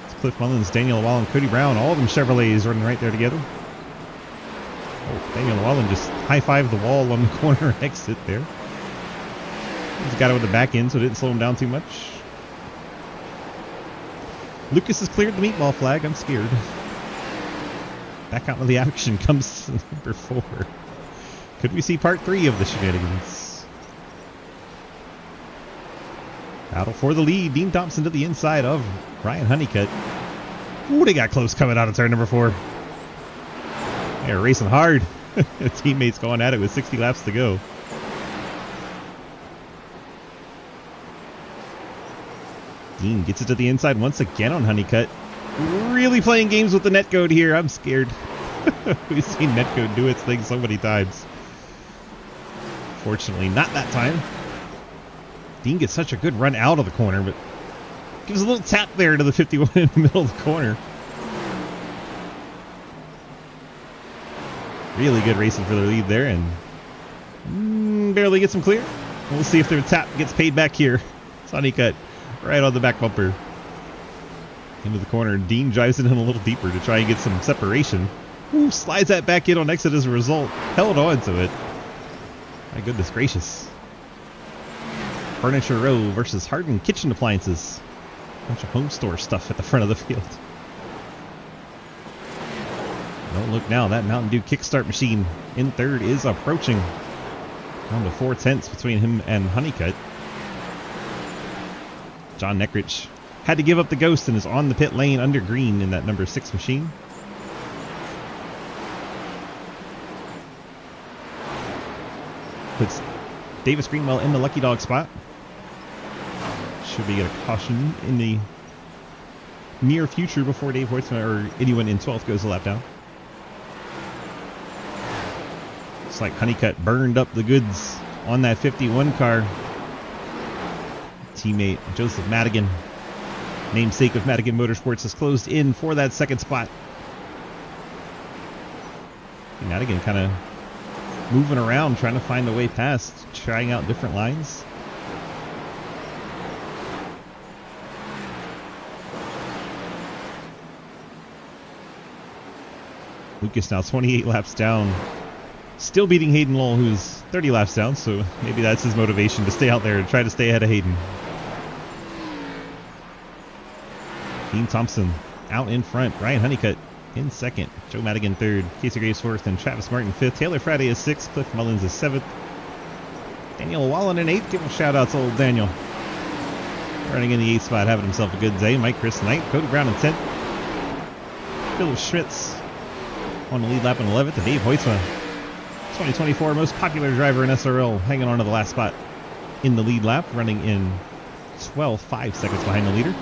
[SPEAKER 1] It's Cliff Mullins, Daniel O'Wallen, Cody Brown, all of them Chevrolets running right there together. Oh, Daniel O'Wallen just high-fived the wall on the corner exit there. He's got it with the back end, so it didn't slow him down too much. Lucas has cleared the meatball flag. I'm scared. Back out of the action comes number 4. Could we see part 3 of the shenanigans? Battle for the lead. Dean Thompson to the inside of Ryan Honeycutt. Ooh, they got close coming out of turn number 4. They're racing hard. Teammates going at it with 60 laps to go. Dean gets it to the inside once again on Honeycutt. Really playing games with the netcode here. I'm scared. We've seen netcode do its thing so many times. Fortunately, not that time. Dean gets such a good run out of the corner, but gives a little tap there to the 51 in the middle of the corner. Really good racing for the lead there, and barely gets him clear. We'll see if their tap gets paid back here. It's Honeycutt right on the back bumper. Into the corner. Dean drives it in a little deeper to try and get some separation. Ooh, slides that back in on exit as a result. Held on to it. My goodness gracious. Furniture Row versus Hardin Kitchen Appliances. Bunch of home store stuff at the front of the field. Don't look now. That Mountain Dew kickstart machine in 3rd is approaching. Down to 4/10 between him and Honeycutt. John Neckrich had to give up the ghost and is on the pit lane under green in that number 6 machine. Puts Davis Greenwell in the lucky dog spot. Should be a caution in the near future before Dave Hoytsma or anyone in 12th goes a lap down. Looks like Honeycutt burned up the goods on that 51 car. Teammate Joseph Madigan, namesake of Madigan Motorsports, is closed in for that 2nd spot. Madigan kind of moving around, trying to find a way past, trying out different lines. Lucas now 28 laps down. Still beating Hayden Lowell, who's 30 laps down, so maybe that's his motivation to stay out there and try to stay ahead of Hayden. Dean Thompson out in front. Ryan Honeycutt in second. Joe Madigan third. Casey Graves fourth. And Travis Martin fifth. Taylor Friday is sixth. Cliff Mullins is seventh. Daniel Wallen in eighth. Give a shout out to old Daniel. Running in the eighth spot, having himself a good day. Mike Chris ninth. Cody Brown in 10th. Philip Schmitz on the lead lap in 11th. And Dave Hoytsma, 2024 most popular driver in SRL, hanging on to the last spot in the lead lap, running in 12, 5 seconds behind the leader.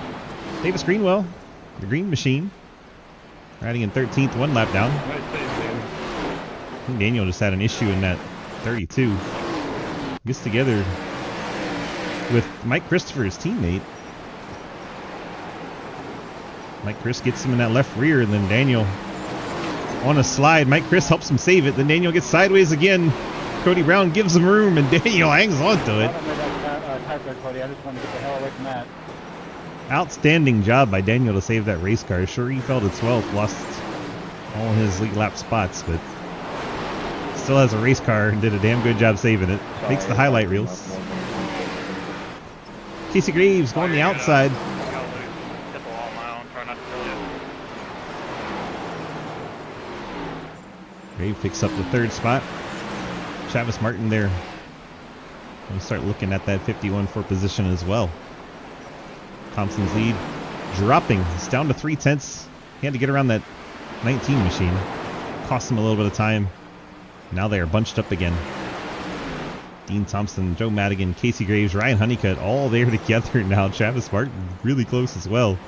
[SPEAKER 1] Davis Greenwell, the Green Machine, riding in 13th, 1 lap down.
[SPEAKER 6] Nice save, Dan.
[SPEAKER 1] I think Daniel just had an issue in that 32. Gets together with Mike Christopher, his teammate. Mike Chris gets him in that left rear, and then Daniel on a slide. Mike Chris helps him save it. Then Daniel gets sideways again. Cody Brown gives him room, and Daniel hangs on to it.
[SPEAKER 3] Cody. I just wanted to get the hell away from that.
[SPEAKER 1] Outstanding job by Daniel to save that race car. Sure, he fell to 12th, lost all his lead lap spots, but still has a race car and did a damn good job saving it. Makes the highlight reels. Casey Graves going the outside.
[SPEAKER 7] Hit the wall on my own. Try not to kill you.
[SPEAKER 1] Graves picks up the third spot. Travis Martin there. We start looking at that 51-4 position as well. Thompson's lead dropping. It's down to 3/10. He had to get around that 19 machine. Cost him a little bit of time. Now they are bunched up again. Dean Thompson, Joe Madigan, Casey Graves, Ryan Honeycutt, all there together now. Travis Martin really close as well.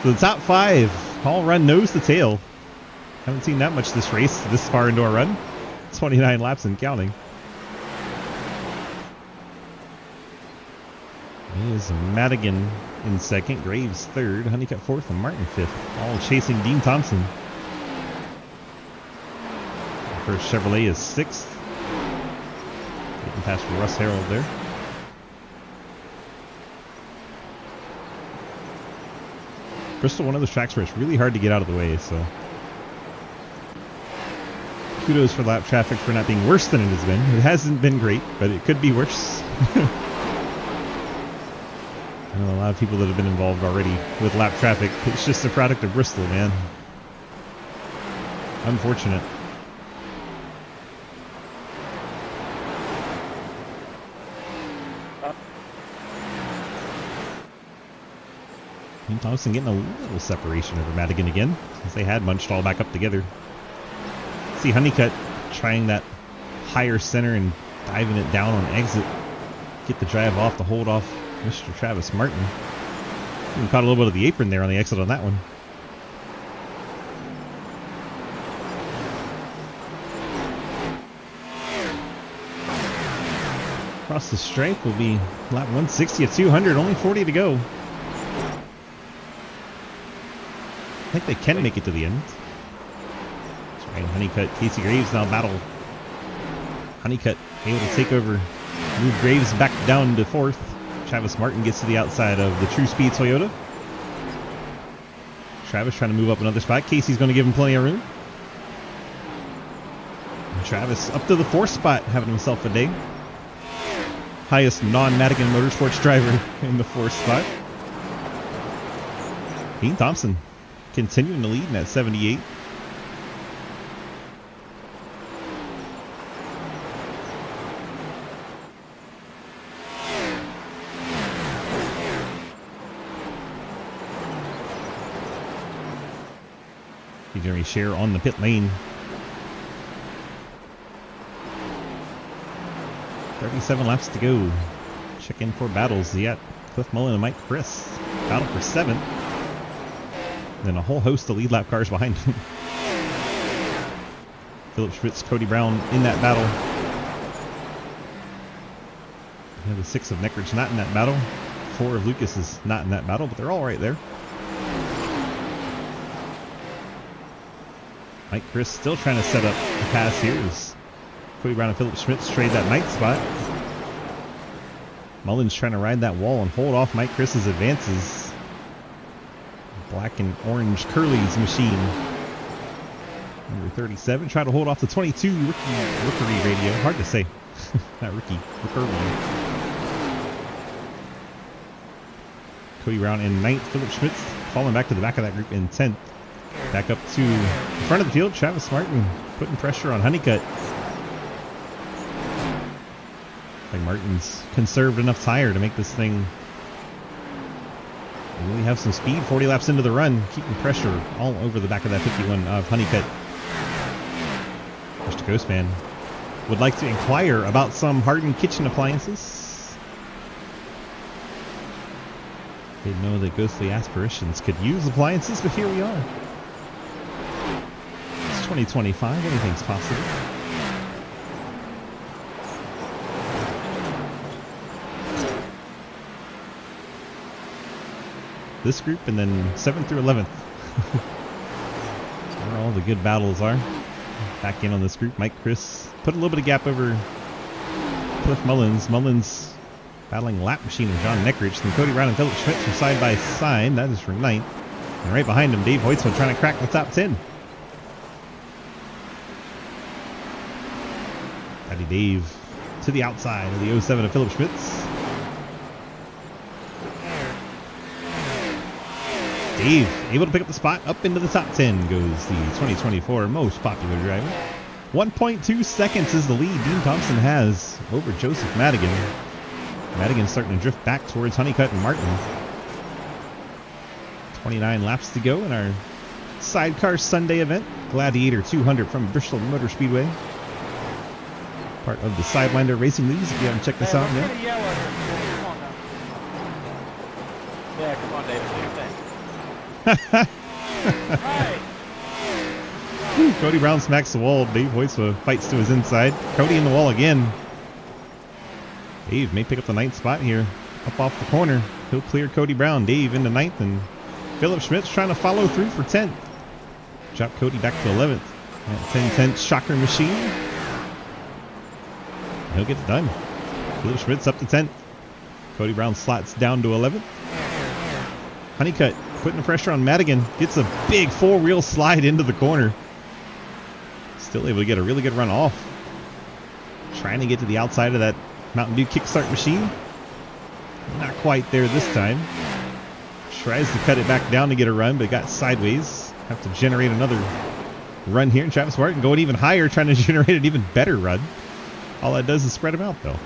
[SPEAKER 1] So the top 5 all run nose to tail. Haven't seen that much this race, this far into a run. 29 laps and counting. It is Madigan in second, Graves third, Honeycutt fourth, and Martin fifth. All chasing Dean Thompson. The first Chevrolet is sixth. Getting past Russ Harold there. Bristol, one of those tracks where it's really hard to get out of the way, so kudos for lap traffic for not being worse than it has been. It hasn't been great, but it could be worse. I know a lot of people that have been involved already with lap traffic. It's just a product of Bristol, man. Unfortunate. Dean Thompson getting a little separation over Madigan again, since they had bunched all back up together. See Honeycutt trying that higher center and diving it down on exit. Get the drive off to hold off Mr. Travis Martin. Even caught a little bit of the apron there on the exit on that one. Across the stripe will be lap 160 at 200, only 40 to go. I think they can make it to the end. That's right, Honeycutt, Casey Graves now battle. Honeycutt able to take over, move Graves back down to fourth. Travis Martin gets to the outside of the True Speed Toyota. Travis trying to move up another spot. Casey's going to give him plenty of room. And Travis up to the fourth spot, having himself a day. Highest non-Madigan Motorsports driver in the fourth spot. Dean Thompson continuing to lead in that 78. Jerry Share on the pit lane. 37 laps to go. Check in for battles yet. Cliff Mullen and Mike Chris battle for 7th. Then a whole host of lead lap cars behind him. Philip Schmitz, Cody Brown in that battle. The 6 of Neckridge not in that battle. 4 of Lucas is not in that battle, but they're all right there. Mike Chris still trying to set up the pass here as Cody Brown and Philip Schmitz trade that ninth spot. Mullins trying to ride that wall and hold off Mike Chris's advances. Black and orange Curly's machine. Number 37, try to hold off the 22 rookery radio. Hard to say. Not rookie, rookery. Cody Brown in 9th. Philip Schmitz falling back to the back of that group in 10th. Back up to the front of the field. Travis Martin putting pressure on Honeycutt. I think Martin's conserved enough tire to make this thing really have some speed. 40 laps into the run, keeping pressure all over the back of that 51 of Honeycutt. Mr. Ghostman would like to inquire about some hardened kitchen appliances. Didn't know that Ghostly Aspirations could use appliances, but here we are. It's 2025, anything's possible. This group, and then 7th through 11th. Where all the good battles are. Back in on this group. Mike Chris put a little bit of gap over Cliff Mullins. Mullins battling lap machine with John Neckrich. Then Cody Brown and Philip Schmitz are side by side. That is for 9th. And right behind him, Dave Hoytsman trying to crack the top 10. Daddy Dave to the outside of the 07 of Philip Schmitz. Dave able to pick up the spot. Up into the top 10 goes the 2024 most popular driver. 1.2 seconds is the lead Dean Thompson has over Joseph Madigan. Madigan starting to drift back towards Honeycutt and Martin. 29 laps to go in our Sidecar Sunday event. Gladiator 200 from Bristol Motor Speedway. Part of the Sidewinder Racing Leagues. If you haven't checked this out yet.
[SPEAKER 3] Come on now. Yeah, come on, David. Do your thing. Right.
[SPEAKER 1] Cody Brown smacks the wall. Dave Hoytsma fights to his inside. Cody in the wall again. Dave may pick up the 9th spot here. Up off the corner. He'll clear Cody Brown. Dave into 9th, and Philip Schmitz trying to follow through for 10th. Drop Cody back to 11th. At 10-10 shocker machine. He'll get it done. Philip Schmitz up to 10th. Cody Brown slots down to 11th. Honeycutt putting the pressure on Madigan. Gets a big 4-wheel slide into the corner. Still able to get a really good run off. Trying to get to the outside of that Mountain Dew kickstart machine. Not quite there this time. Tries to cut it back down to get a run, but got sideways. Have to generate another run here. And Travis Martin going even higher, trying to generate an even better run. All that does is spread him out, though.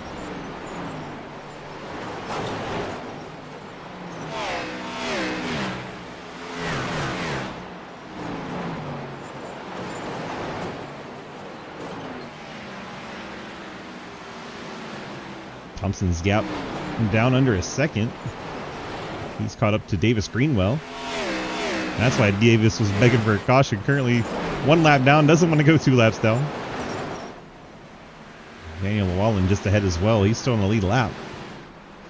[SPEAKER 1] Thompson's gap down under a second. He's caught up to Davis Greenwell. That's why Davis was begging for a caution. Currently 1 lap down, doesn't want to go 2 laps down. Daniel Llewellyn just ahead as well. He's still in the lead lap.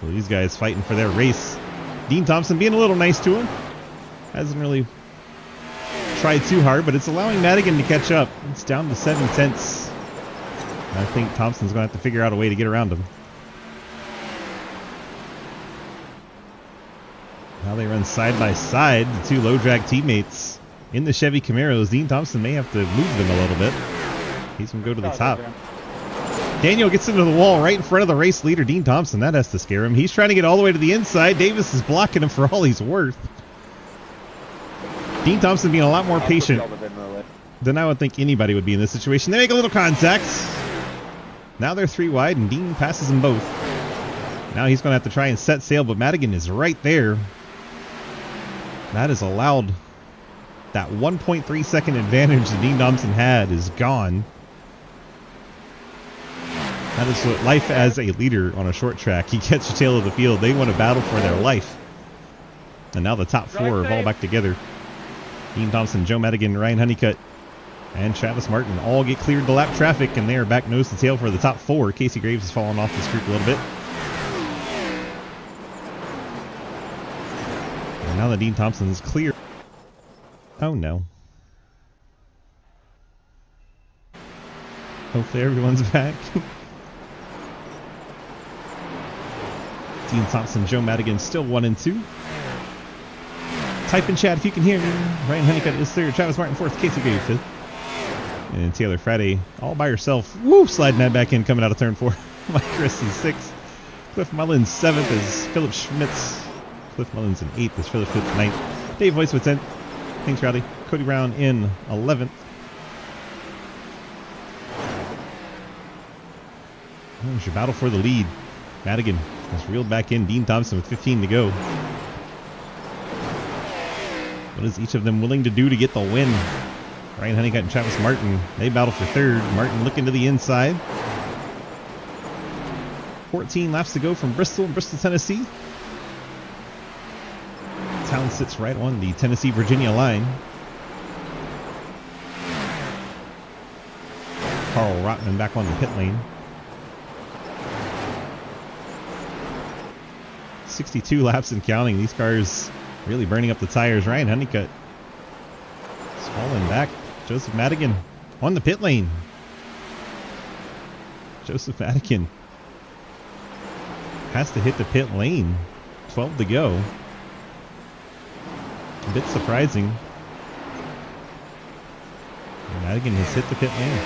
[SPEAKER 1] So these guys fighting for their race. Dean Thompson being a little nice to him. Hasn't really tried too hard, but it's allowing Madigan to catch up. It's down to 7/10. I think Thompson's going to have to figure out a way to get around him. Now they run side by side, the 2 low drag teammates in the Chevy Camaros. Dean Thompson may have to move them a little bit. He's going to go to the top. Daniel gets into the wall right in front of the race leader, Dean Thompson. That has to scare him. He's trying to get all the way to the inside. Davis is blocking him for all he's worth. Dean Thompson being a lot more patient than I would think anybody would be in this situation. They make a little contact. Now they're 3 wide, and Dean passes them both. Now he's going to have to try and set sail, but Madigan is right there. That has allowed that 1.3 second advantage that Dean Thompson had is gone. That is what life as a leader on a short track. He gets the tail of the field. They want to battle for their life. And now the top 4 are all back together. Dean Thompson, Joe Madigan, Ryan Honeycutt, and Travis Martin all get cleared to lap traffic, and they are back nose to tail for the top 4. Casey Graves has fallen off this group a little bit. And now that Dean Thompson is clear. Oh no. Hopefully everyone's back. Dean Thompson, Joe Madigan still 1 and 2. Type in chat if you can hear me. Ryan Honeycutt is 3rd. Travis Martin 4th. Casey Graves 5th. And Taylor Friday all by herself. Woo! Sliding that back in, coming out of turn 4. Mike Chris in 6th. Cliff Mullins 7th as Philip Schmitz. Cliff Mullins in 8th as Philip Schmitz 9th. Dave Voice with 10th. Thanks, Rowdy. Cody Brown in 11th. There's your battle for the lead. Madigan has reeled back in. Dean Thompson with 15 to go. What is each of them willing to do to get the win? Ryan Honeycutt and Travis Martin, they battle for 3rd. Martin looking to the inside. 14 laps to go from Bristol, Tennessee. Town sits right on the Tennessee-Virginia line. Carl Rotman back on the pit lane. 62 laps and counting. These cars really burning up the tires. Ryan Honeycutt is falling back. Joseph Madigan on the pit lane. Joseph Madigan has to hit the pit lane. 12 to go. A bit surprising. Madigan has hit the pit lane.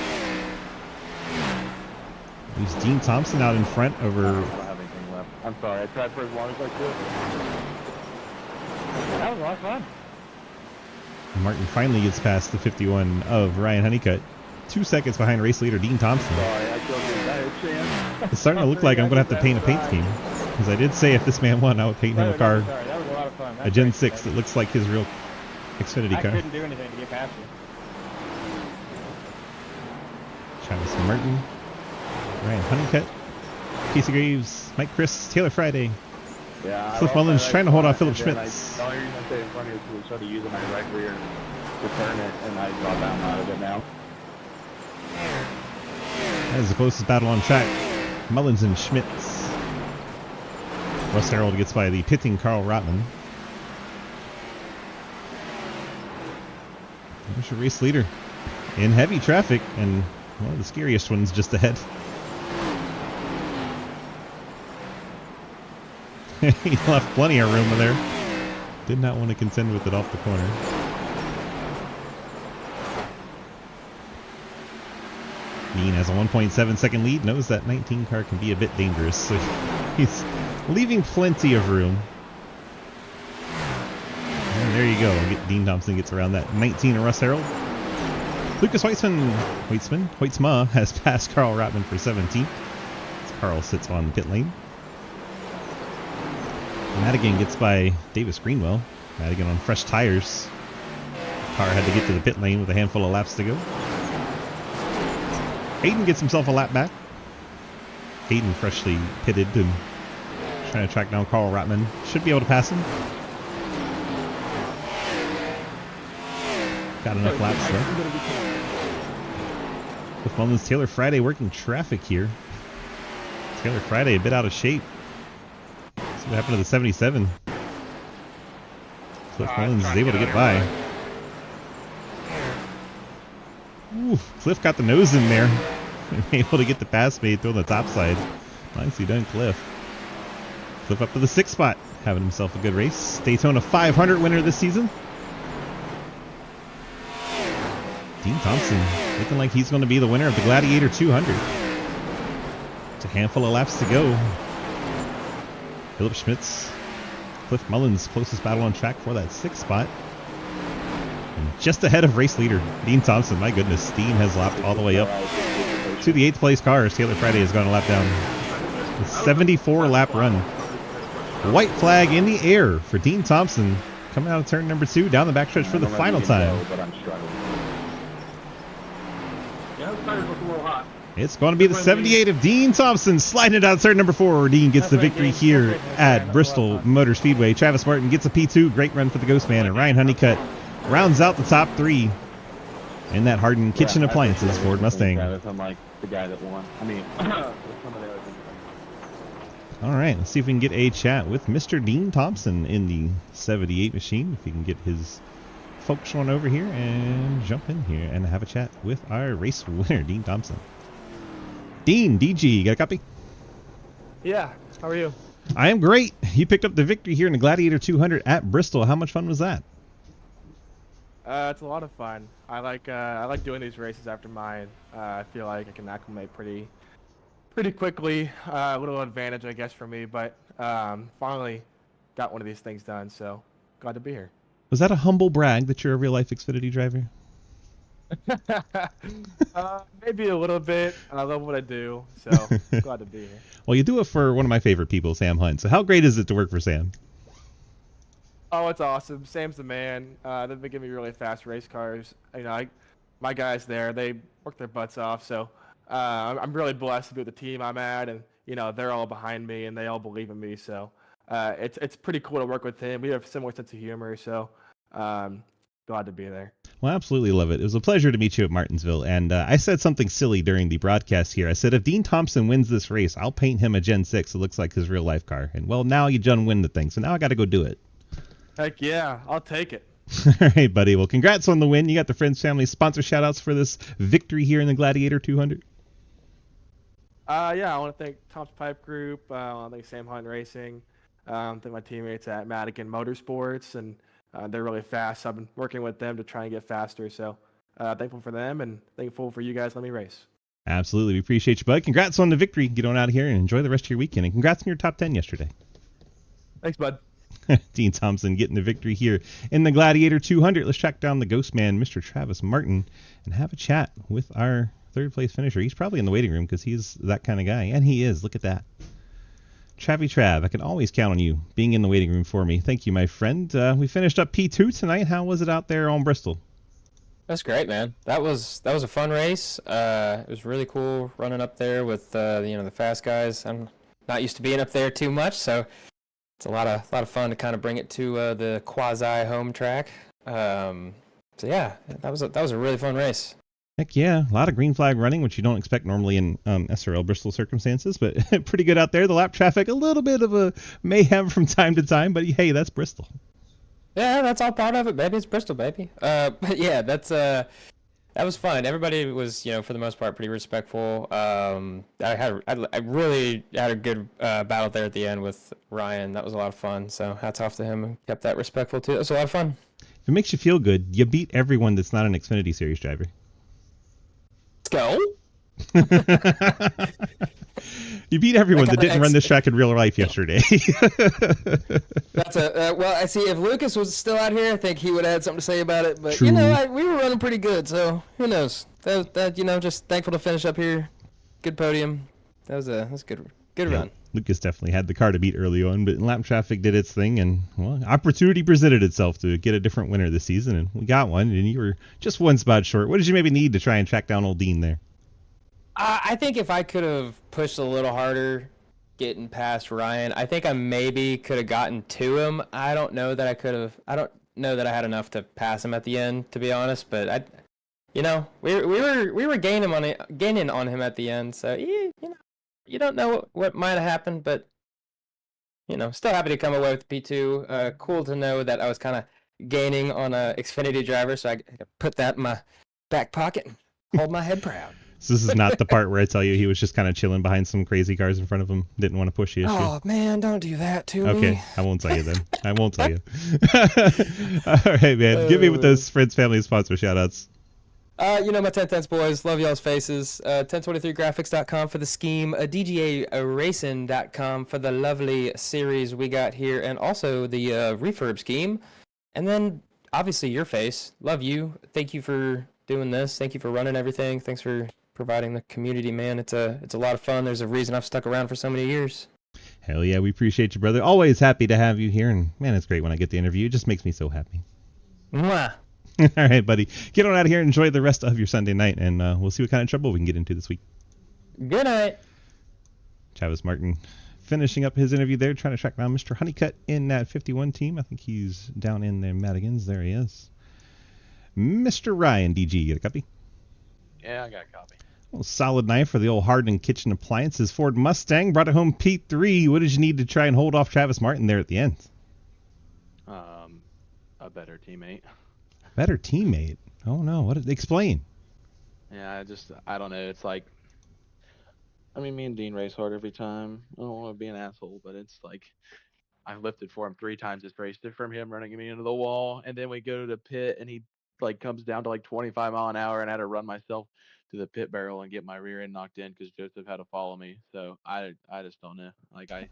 [SPEAKER 1] Leaves Dean Thompson out in front over.
[SPEAKER 3] I don't have anything left. I'm sorry. I tried for as long as I could. That was a lot of fun.
[SPEAKER 1] Martin finally gets past the 51 of Ryan Honeycutt. 2 seconds behind race leader Dean Thompson.
[SPEAKER 3] Sorry, I killed you. I had a chance.
[SPEAKER 1] It's starting to look like I'm going to have to paint a paint scheme. Because I did say if this man won, I would paint him a car.
[SPEAKER 3] Sorry, that was a lot of fun.
[SPEAKER 1] A Gen 6 that looks like his real Xfinity
[SPEAKER 3] I
[SPEAKER 1] car.
[SPEAKER 3] couldn't do anything to get past you.
[SPEAKER 1] Travis Martin, Ryan Honeycutt, Casey Graves, Mike Chris, Taylor Friday.
[SPEAKER 3] Yeah,
[SPEAKER 1] Cliff Mullins trying to hold off Philip Schmitz.
[SPEAKER 3] The only reason I say it's funny is because we started using my right rear to turn it, and I dropped down out of it now.
[SPEAKER 1] That is the closest battle on track. Mullins and Schmitz. Russ Harold gets by the pitting Carl Rotman. There's your race leader in heavy traffic, and one of the scariest ones just ahead. He left plenty of room there. Did not want to contend with it off the corner. Dean has a 1.7 second lead. Knows that 19 car can be a bit dangerous, so he's leaving plenty of room. And there you go. Dean Thompson gets around that 19 of Russ Harold. Lucas Hoytsma has passed Carl Rotman for 17th. Carl sits on the pit lane. Madigan gets by Davis Greenwell. Madigan on fresh tires. The car had to get to the pit lane with a handful of laps to go. Hayden gets himself a lap back. Hayden freshly pitted and trying to track down Carl Rotman. Should be able to pass him. Got enough laps though. With Mullins, Taylor Friday working traffic here. Taylor Friday a bit out of shape. See what happened to the 77. Cliff Mullins is able to get by. Ooh, Cliff got the nose in there. Able to get the pass made through on the top side. Nicely done, Cliff. Cliff up to the 6th spot. Having himself a good race. Daytona 500 winner this season. Dean Thompson looking like he's going to be the winner of the Gladiator 200. It's a handful of laps to go. Philip Schmitz, Cliff Mullins, closest battle on track for that 6th spot. And just ahead of race leader, Dean Thompson. My goodness, Dean has lapped all the way up to the 8th place car. Taylor Friday has gone a lap down. A 74 lap run. White flag in the air for Dean Thompson. Coming out of turn number 2, down the backstretch for the final time.
[SPEAKER 3] But I'm struggling.
[SPEAKER 6] Yeah, the tires look a little hot.
[SPEAKER 1] It's going to be the 78 of Dean Thompson sliding it out turn number 4. Dean gets the victory here at Bristol Motor Speedway. Travis Martin gets a P2. Great run for the Ghost Man. And Ryan Honeycutt rounds out the top 3 in that Hardin Kitchen Appliances Ford Mustang.
[SPEAKER 3] Unlike the guy that won. I mean, some of the other things.
[SPEAKER 1] All right, let's see if we can get a chat with Mr. Dean Thompson in the 78 machine. If we can get his folks on over here and jump in here and have a chat with our race winner, Dean Thompson. Dean, DG, you got a copy?
[SPEAKER 8] Yeah, how are you?
[SPEAKER 1] I am great. You picked up the victory here in the Gladiator 200 at Bristol. How much fun was that?
[SPEAKER 8] It's a lot of fun. I like doing these races after mine. I feel like I can acclimate pretty quickly. A little advantage, I guess, for me, but finally got one of these things done. So glad to be here.
[SPEAKER 1] Was that a humble brag that you're a real life Xfinity driver?
[SPEAKER 8] Maybe a little bit. I love what I do, so glad to be here.
[SPEAKER 1] Well, you do it for one of my favorite people, Sam Hunt. So how great is it to work for Sam?
[SPEAKER 8] Oh, it's awesome. Sam's the man. They've been giving me really fast race cars. My guys there, they work their butts off. So I'm really blessed to be with the team I'm at, and they're all behind me and they all believe in me. So it's pretty cool to work with him. We have a similar sense of humor, so glad to be there.
[SPEAKER 1] Well, absolutely love it. It was a pleasure to meet you at Martinsville. And I said something silly during the broadcast here. I said, if Dean Thompson wins this race, I'll paint him a Gen 6. It looks like his real life car. And, well, now you done win the thing. So now I got to go do it.
[SPEAKER 8] Heck yeah, I'll take it.
[SPEAKER 1] All right, buddy. Well, congrats on the win. You got the Friends Family sponsor shout-outs for this victory here in the Gladiator 200.
[SPEAKER 8] Yeah, I want to thank Tom's Pipe Group. I want to thank Sam Hunt Racing. Thank my teammates at Madigan Motorsports, and they're really fast. So I've been working with them to try and get faster. So thankful for them and thankful for you guys. Let me race. Absolutely.
[SPEAKER 1] We appreciate you, bud. Congrats on the victory. Get on out of here and enjoy the rest of your weekend. And congrats on your top 10 yesterday.
[SPEAKER 8] Thanks, bud.
[SPEAKER 1] Dean Thompson getting the victory here in the Gladiator 200. Let's track down the Ghost Man, Mr. Travis Martin, and have a chat with our third place finisher. He's probably in the waiting room because he's that kind of guy. And he is. Look at that. Travy Trav, I can always count on you being in the waiting room for me. Thank you, my friend. We finished up P2 tonight. How was it out there on Bristol?
[SPEAKER 9] That's great, man. That was a fun race. It was really cool running up there with the fast guys. I'm not used to being up there too much, so it's a lot of fun to kind of bring it to the quasi home track. So yeah, that was a really fun race.
[SPEAKER 1] Heck yeah, a lot of green flag running, which you don't expect normally in SRL Bristol circumstances, but pretty good out there. The lap traffic, a little bit of a mayhem from time to time, but hey, that's Bristol.
[SPEAKER 9] Yeah, that's all part of it, baby. It's Bristol, baby. But yeah, that was fun. Everybody was, for the most part, pretty respectful. I really had a good battle there at the end with Ryan. That was a lot of fun. So hats off to him. Kept that respectful too. It was a lot of fun.
[SPEAKER 1] If it makes you feel good, you beat everyone that's not an Xfinity Series driver.
[SPEAKER 9] Go.
[SPEAKER 1] You beat everyone that didn't run this track in real life yesterday.
[SPEAKER 9] That's well, I see. If Lucas was still out here, I think he would have had something to say about it. But
[SPEAKER 1] True.
[SPEAKER 9] We were running pretty good, so who knows? That just thankful to finish up here. Good podium. That was a good run.
[SPEAKER 1] Lucas definitely had the car to beat early on, but lap traffic did its thing, and well, opportunity presented itself to get a different winner this season, and we got one. And you were just one spot short. What did you maybe need to try and track down old Dean there?
[SPEAKER 9] I think if I could have pushed a little harder, getting past Ryan, I think I maybe could have gotten to him. I don't know that I could have. I don't know that I had enough to pass him at the end, to be honest. But we were gaining on him at the end. So you don't know what might have happened, but still happy to come away with P2. Cool to know that I was kind of gaining on a Xfinity driver, so I could put that in my back pocket and hold my head proud.
[SPEAKER 1] So this is not the part where I tell you he was just kind of chilling behind some crazy cars in front of him, didn't want to push the issue.
[SPEAKER 9] Oh, man, don't do that to me.
[SPEAKER 1] Okay, I won't tell you then. I won't tell you. All right, man. Give me with those Friends Family sponsor shout-outs.
[SPEAKER 9] My 1010s boys, love y'all's faces. 1023graphics.com for the scheme, DGARacing.com for the lovely series we got here, and also the refurb scheme. And then, obviously, your face. Love you. Thank you for doing this. Thank you for running everything. Thanks for providing the community, man. It's a lot of fun. There's a reason I've stuck around for so many years.
[SPEAKER 1] Hell yeah, we appreciate you, brother. Always happy to have you here, and man, it's great when I get the interview. It just makes me so happy.
[SPEAKER 9] Mwah.
[SPEAKER 1] All right, buddy. Get on out of here and enjoy the rest of your Sunday night, and we'll see what kind of trouble we can get into this week.
[SPEAKER 9] Good night.
[SPEAKER 1] Travis Martin finishing up his interview there, trying to track down Mr. Honeycutt in that 51 team. I think he's down in the Madigans. There he is. Mr. Ryan, DG, you get a copy?
[SPEAKER 3] Yeah, I got a copy.
[SPEAKER 1] Well, solid night for the old Hardin Kitchen Appliances Ford Mustang. Brought it home P3. What did you need to try and hold off Travis Martin there at the end?
[SPEAKER 3] A better teammate.
[SPEAKER 1] Better teammate? Oh, no. What did they explain?
[SPEAKER 3] Yeah, I don't know. It's like, me and Dean race hard every time. I don't want to be an asshole, but it's like, I've lifted for him 3 times this race from him running me into the wall, and then we go to the pit, and he like comes down to like 25 mile an hour, and I had to run myself to the pit barrel and get my rear end knocked in because Joseph had to follow me. So I just don't know. Like
[SPEAKER 1] I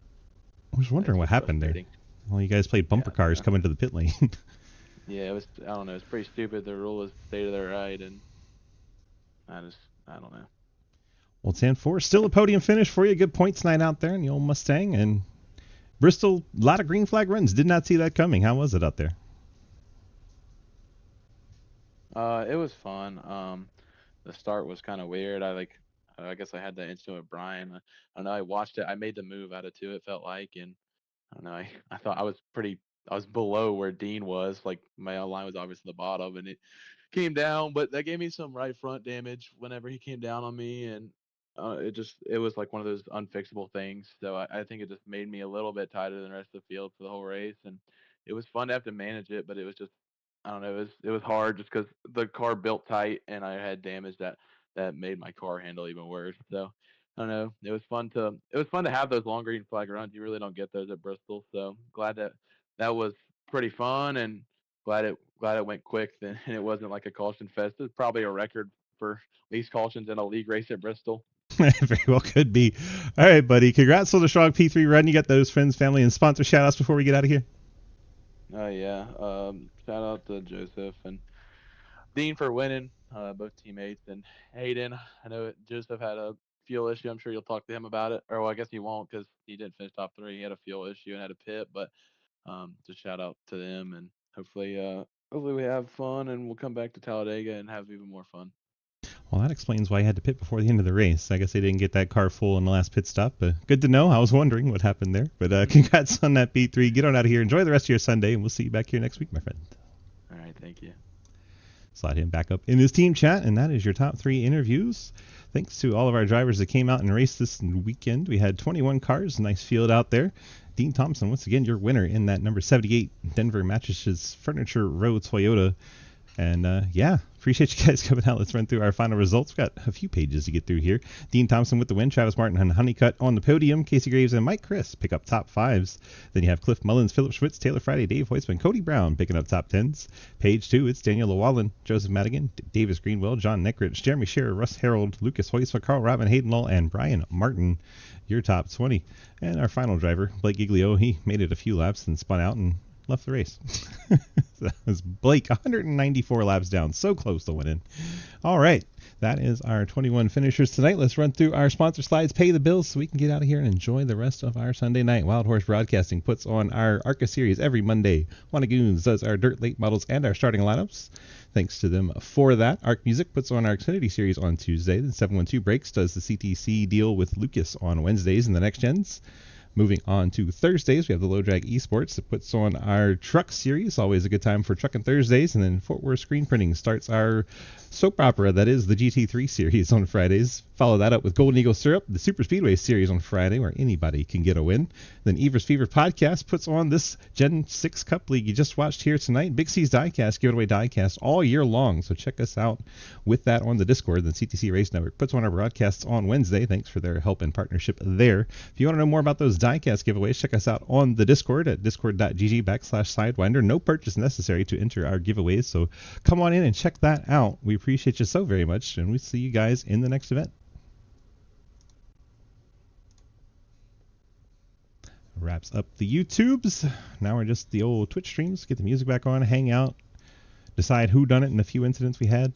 [SPEAKER 1] was wondering
[SPEAKER 3] it's
[SPEAKER 1] what
[SPEAKER 3] just
[SPEAKER 1] happened there.
[SPEAKER 3] frustrating.
[SPEAKER 1] Well, you guys played bumper cars coming to the pit lane.
[SPEAKER 3] Yeah, it was. I don't know. It's pretty stupid. The rule is stay to their right, and I don't know.
[SPEAKER 1] Well, 10-4, still a podium finish for you. Good points night out there in the old Mustang. And Bristol, a lot of green flag runs. Did not see that coming. How was it out there?
[SPEAKER 3] It was fun. The start was kind of weird. I guess I had that instant with Brian. I don't know. I watched it. I made the move out of two. It felt like, and I don't know. I thought I was below where Dean was. Like my line was obviously the bottom, and it came down. But that gave me some right front damage whenever he came down on me, and it was like one of those unfixable things. So I think it just made me a little bit tighter than the rest of the field for the whole race, and it was fun to have to manage it. But it was just I don't know. It was hard just because the car built tight, and I had damage that made my car handle even worse. So I don't know. It was fun to have those long green flag runs. You really don't get those at Bristol. So glad that was pretty fun, and glad it went quick then, and it wasn't like a caution fest. It's probably a record for least cautions in a league race at Bristol.
[SPEAKER 1] Very well could be. All right, buddy. Congrats on the strong P3 run. You got those friends, family, and sponsor shout outs before we get out of here.
[SPEAKER 3] Oh yeah. Shout out to Joseph and Dean for winning, both teammates, and Hayden. I know Joseph had a fuel issue. I'm sure you'll talk to him about it. Or well, I guess he won't because he didn't finish top 3. He had a fuel issue and had a pit. But just shout out to them, and hopefully we have fun, and we'll come back to Talladega and have even more fun.
[SPEAKER 1] Well, that explains why you had to pit before the end of the race. I guess they didn't get that car full in the last pit stop. Good to know. I was wondering what happened there. But congrats on that P3. Get on out of here. Enjoy the rest of your Sunday, and we'll see you back here next week, my friend.
[SPEAKER 3] All right. Thank you.
[SPEAKER 1] Slide him back up in his team chat, and that is your top 3 interviews. Thanks to all of our drivers that came out and raced this weekend. We had 21 cars, nice field out there. Dean Thompson, once again, your winner in that number 78 Denver Mattresses Furniture Row Toyota. And yeah, appreciate you guys coming out. Let's run through our final results. We've got a few pages to get through here. Dean Thompson with the win. Travis Martin and Honeycutt on the podium. Casey Graves and Mike Chris pick up top 5s. Then you have Cliff Mullins, Philip Schwitz, Taylor Friday, Dave Hoisman, Cody Brown picking up top 10s. Page 2, it's Daniel Llewellyn, Joseph Madigan, Davis Greenwell, John Neckrich, Jeremy Scherer, Russ Harold, Lucas Hoisman, Carl Robin, Hayden Lull, and Brian Martin, your top 20. And our final driver, Blake Giglio, he made it a few laps and spun out and left the race. That was Blake, 194 laps down, so close to winning. All right, that is our 21 finishers tonight. Let's run through our sponsor slides, pay the bills, so we can get out of here and enjoy the rest of our Sunday night. Wild Horse Broadcasting puts on our ARCA series every Monday. Wanagoons does our dirt late models and our starting lineups. Thanks to them for that. Arc Music puts on our Xfinity series on Tuesday. Then 712 Breaks does the CTC deal with Lucas on Wednesdays in the next gens. Moving on to Thursdays, we have the Low Drag Esports that puts on our Truck Series. Always a good time for Truckin' Thursdays. And then Fort Worth Screen Printing starts our soap opera that is the GT3 Series on Fridays. Follow that up with Golden Eagle Syrup, the Super Speedway Series on Friday, where anybody can get a win. Then Evers Fever Podcast puts on this Gen 6 Cup League you just watched here tonight. Big C's Diecast, give away diecast all year long. So check us out with that on the Discord. The CTC Race Network puts on our broadcasts on Wednesday. Thanks for their help and partnership there. If you want to know more about those diecast giveaways, check us out on the Discord at discord.gg/Sidewinder. No purchase necessary to enter our giveaways. So come on in and check that out. We appreciate you so very much, and we see you guys in the next event. Wraps up the YouTubes. Now we're just the old Twitch streams. Get the music back on, hang out, decide who done it and a few incidents we had.